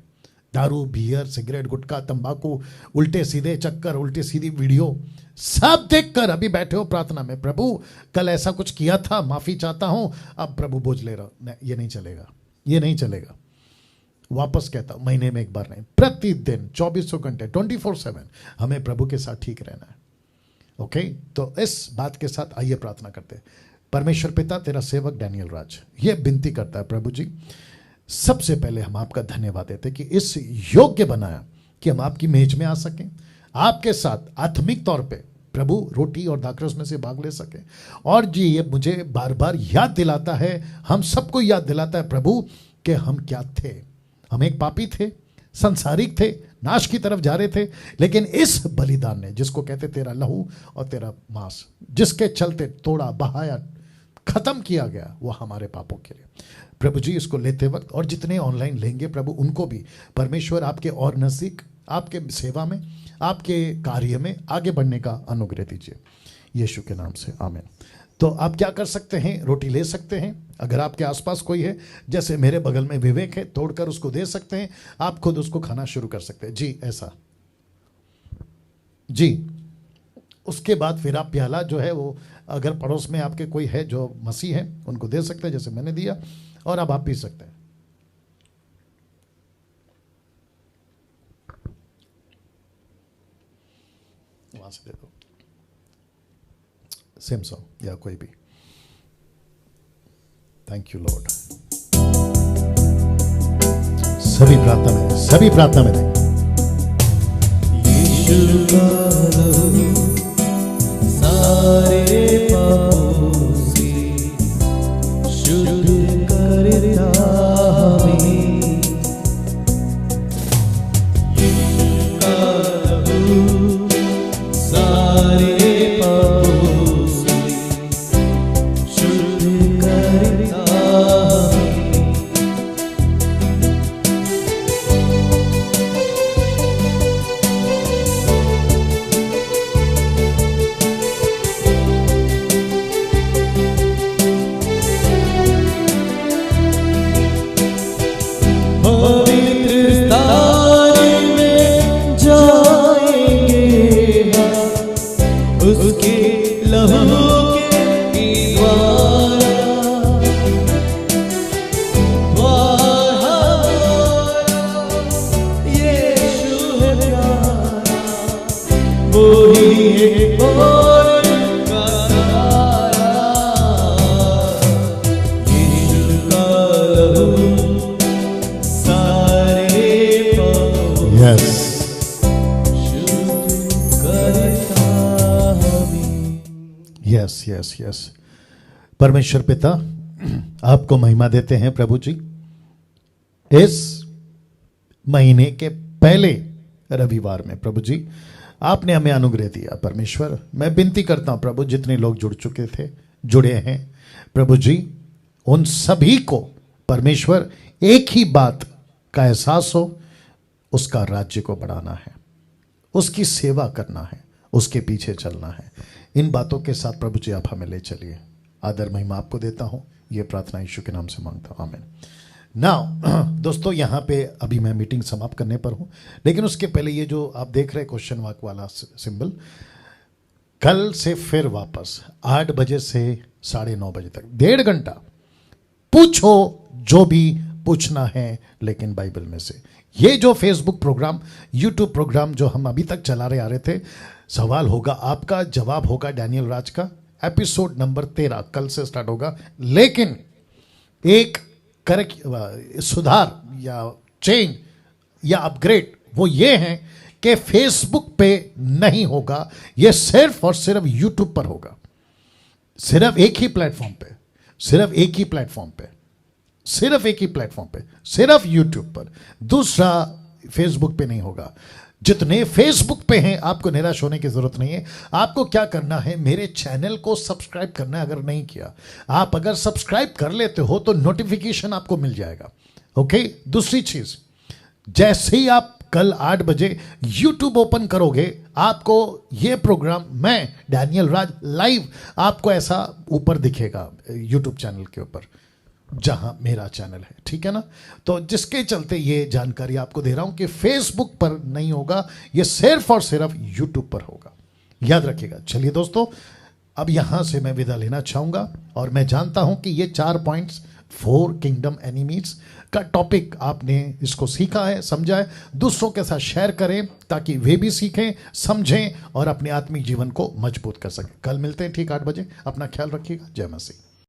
दारू बियर सिगरेट गुटखा तंबाकू, उल्टे सीधे चक्कर, उल्टी सीधी वीडियो, सब देखकर अभी बैठे हो प्रार्थना में, प्रभु कल ऐसा कुछ किया था, माफी चाहता हूं, अब प्रभु बोझ ले रहा, ये नहीं चलेगा, ये नहीं चलेगा। वापस कहता हूं, महीने में एक बार नहीं, प्रतिदिन 24 घंटे 24/7 हमें प्रभु के साथ ठीक रहना है। ओके, तो इस बात के साथ आइए प्रार्थना करते हैं। परमेश्वर पिता, तेरा सेवक डैनियल राज ये विनती करता है प्रभु जी, सबसे पहले हम आपका धन्यवाद देते हैं कि इस योग्य बनाया कि हम आपकी मेज में आ सकें, आपके साथ आत्मिक तौर पे प्रभु रोटी और दाखरस में से भाग ले सके। और जी ये मुझे बार बार याद दिलाता है, हम सबको याद दिलाता है प्रभु कि हम क्या थे। हम एक पापी थे, संसारिक थे, नाश की तरफ जा रहे थे, लेकिन इस बलिदान ने, जिसको कहते तेरा लहू और तेरा मांस, जिसके चलते तोड़ा बहाया खत्म किया गया, वो हमारे पापों के लिए। प्रभु जी इसको लेते वक्त और जितने ऑनलाइन लेंगे प्रभु, उनको भी परमेश्वर आपके और नजदीक, आपके सेवा में, आपके कार्य में आगे बढ़ने का अनुग्रह दीजिए, यीशु के नाम से आमीन। तो आप क्या कर सकते हैं, रोटी ले सकते हैं, अगर आपके आसपास कोई है, जैसे मेरे बगल में विवेक है, तोड़कर उसको दे सकते हैं, आप खुद उसको खाना शुरू कर सकते हैं। जी ऐसा जी। उसके बाद फिर आप प्याला जो है वो, अगर पड़ोस में आपके कोई है जो मसीह है, उनको दे सकते हैं जैसे मैंने दिया, और अब आप पी सकते हैं। वहां से दे दो, सैमसंग या कोई भी। Thank you lord. सभी प्रार्थना में, सभी प्रार्थना में दें। यीशु का लहू सारे पापों से शुद्ध करता हमें। यीशु का लहू सारे पापों से शुद्ध करता हमें। पवित्र स्थान में जाएंगे हम, उसके लहू के द्वारा। द्वारा यीशु है प्यारा, वही है और का तारा। यीशु का लहू सारे पापों यस करता हमें। Yes yes yes. परमेश्वर पिता, आपको महिमा देते हैं प्रभु जी, इस महीने के पहले रविवार में प्रभु जी आपने हमें अनुग्रह दिया। परमेश्वर मैं विनती करता हूं प्रभु, जितने लोग जुड़ चुके थे, जुड़े हैं प्रभु जी, उन सभी को परमेश्वर एक ही बात का एहसास हो, उसका राज्य को बढ़ाना है, उसकी सेवा करना है, उसके पीछे चलना है। इन बातों के साथ प्रभु जी आप हमें ले चलिए। आदर महिमा आपको देता हूं, ये प्रार्थना यीशु के नाम से मांगता हूं, आमीन। नाउ दोस्तों, यहाँ पे अभी मैं मीटिंग समाप्त करने पर हूँ, लेकिन उसके पहले ये जो आप देख रहे क्वेश्चन मार्क वाला सिंबल, कल से फिर वापस 8 बजे से 9:30 बजे तक 1.5 घंटा पूछो जो भी पूछना है, लेकिन बाइबल में से। ये जो फेसबुक प्रोग्राम, यूट्यूब प्रोग्राम जो हम अभी तक चला रहे आ रहे थे, सवाल होगा आपका, जवाब होगा डैनियल राज का। एपिसोड नंबर 13 कल से स्टार्ट होगा, लेकिन एक करेक्ट सुधार या चेंज या अपग्रेड वो ये है कि फेसबुक पे नहीं होगा, ये सिर्फ और सिर्फ यूट्यूब पर होगा। सिर्फ एक ही प्लेटफॉर्म पे, सिर्फ एक ही प्लेटफॉर्म पे, सिर्फ एक ही प्लेटफॉर्म पे, सिर्फ यूट्यूब पर। दूसरा फेसबुक पे नहीं होगा। जितने फेसबुक पे हैं आपको निराश होने की जरूरत नहीं है। आपको क्या करना है, मेरे चैनल को सब्सक्राइब करना है। अगर नहीं किया, आप अगर सब्सक्राइब कर लेते हो तो नोटिफिकेशन आपको मिल जाएगा। ओके, दूसरी चीज, जैसे ही आप कल 8 बजे YouTube ओपन करोगे, आपको ये प्रोग्राम मैं डैनियल राज लाइव आपको ऐसा ऊपर दिखेगा YouTube चैनल के ऊपर जहां मेरा चैनल है, ठीक है ना। तो जिसके चलते ये जानकारी आपको दे रहा हूं कि फेसबुक पर नहीं होगा, ये सिर्फ और सिर्फ यूट्यूब पर होगा, याद रखिएगा। चलिए दोस्तों, अब यहां से मैं विदा लेना चाहूंगा और मैं जानता हूं कि ये 4 पॉइंट्स 4 किंगडम एनिमीज का टॉपिक आपने इसको सीखा है, समझा है। दूसरों के साथ शेयर करें ताकि वे भी सीखें, समझें और अपने आत्मिक जीवन को मजबूत कर सकें। कल मिलते हैं ठीक 8 बजे। अपना ख्याल रखिएगा। जय मसीह।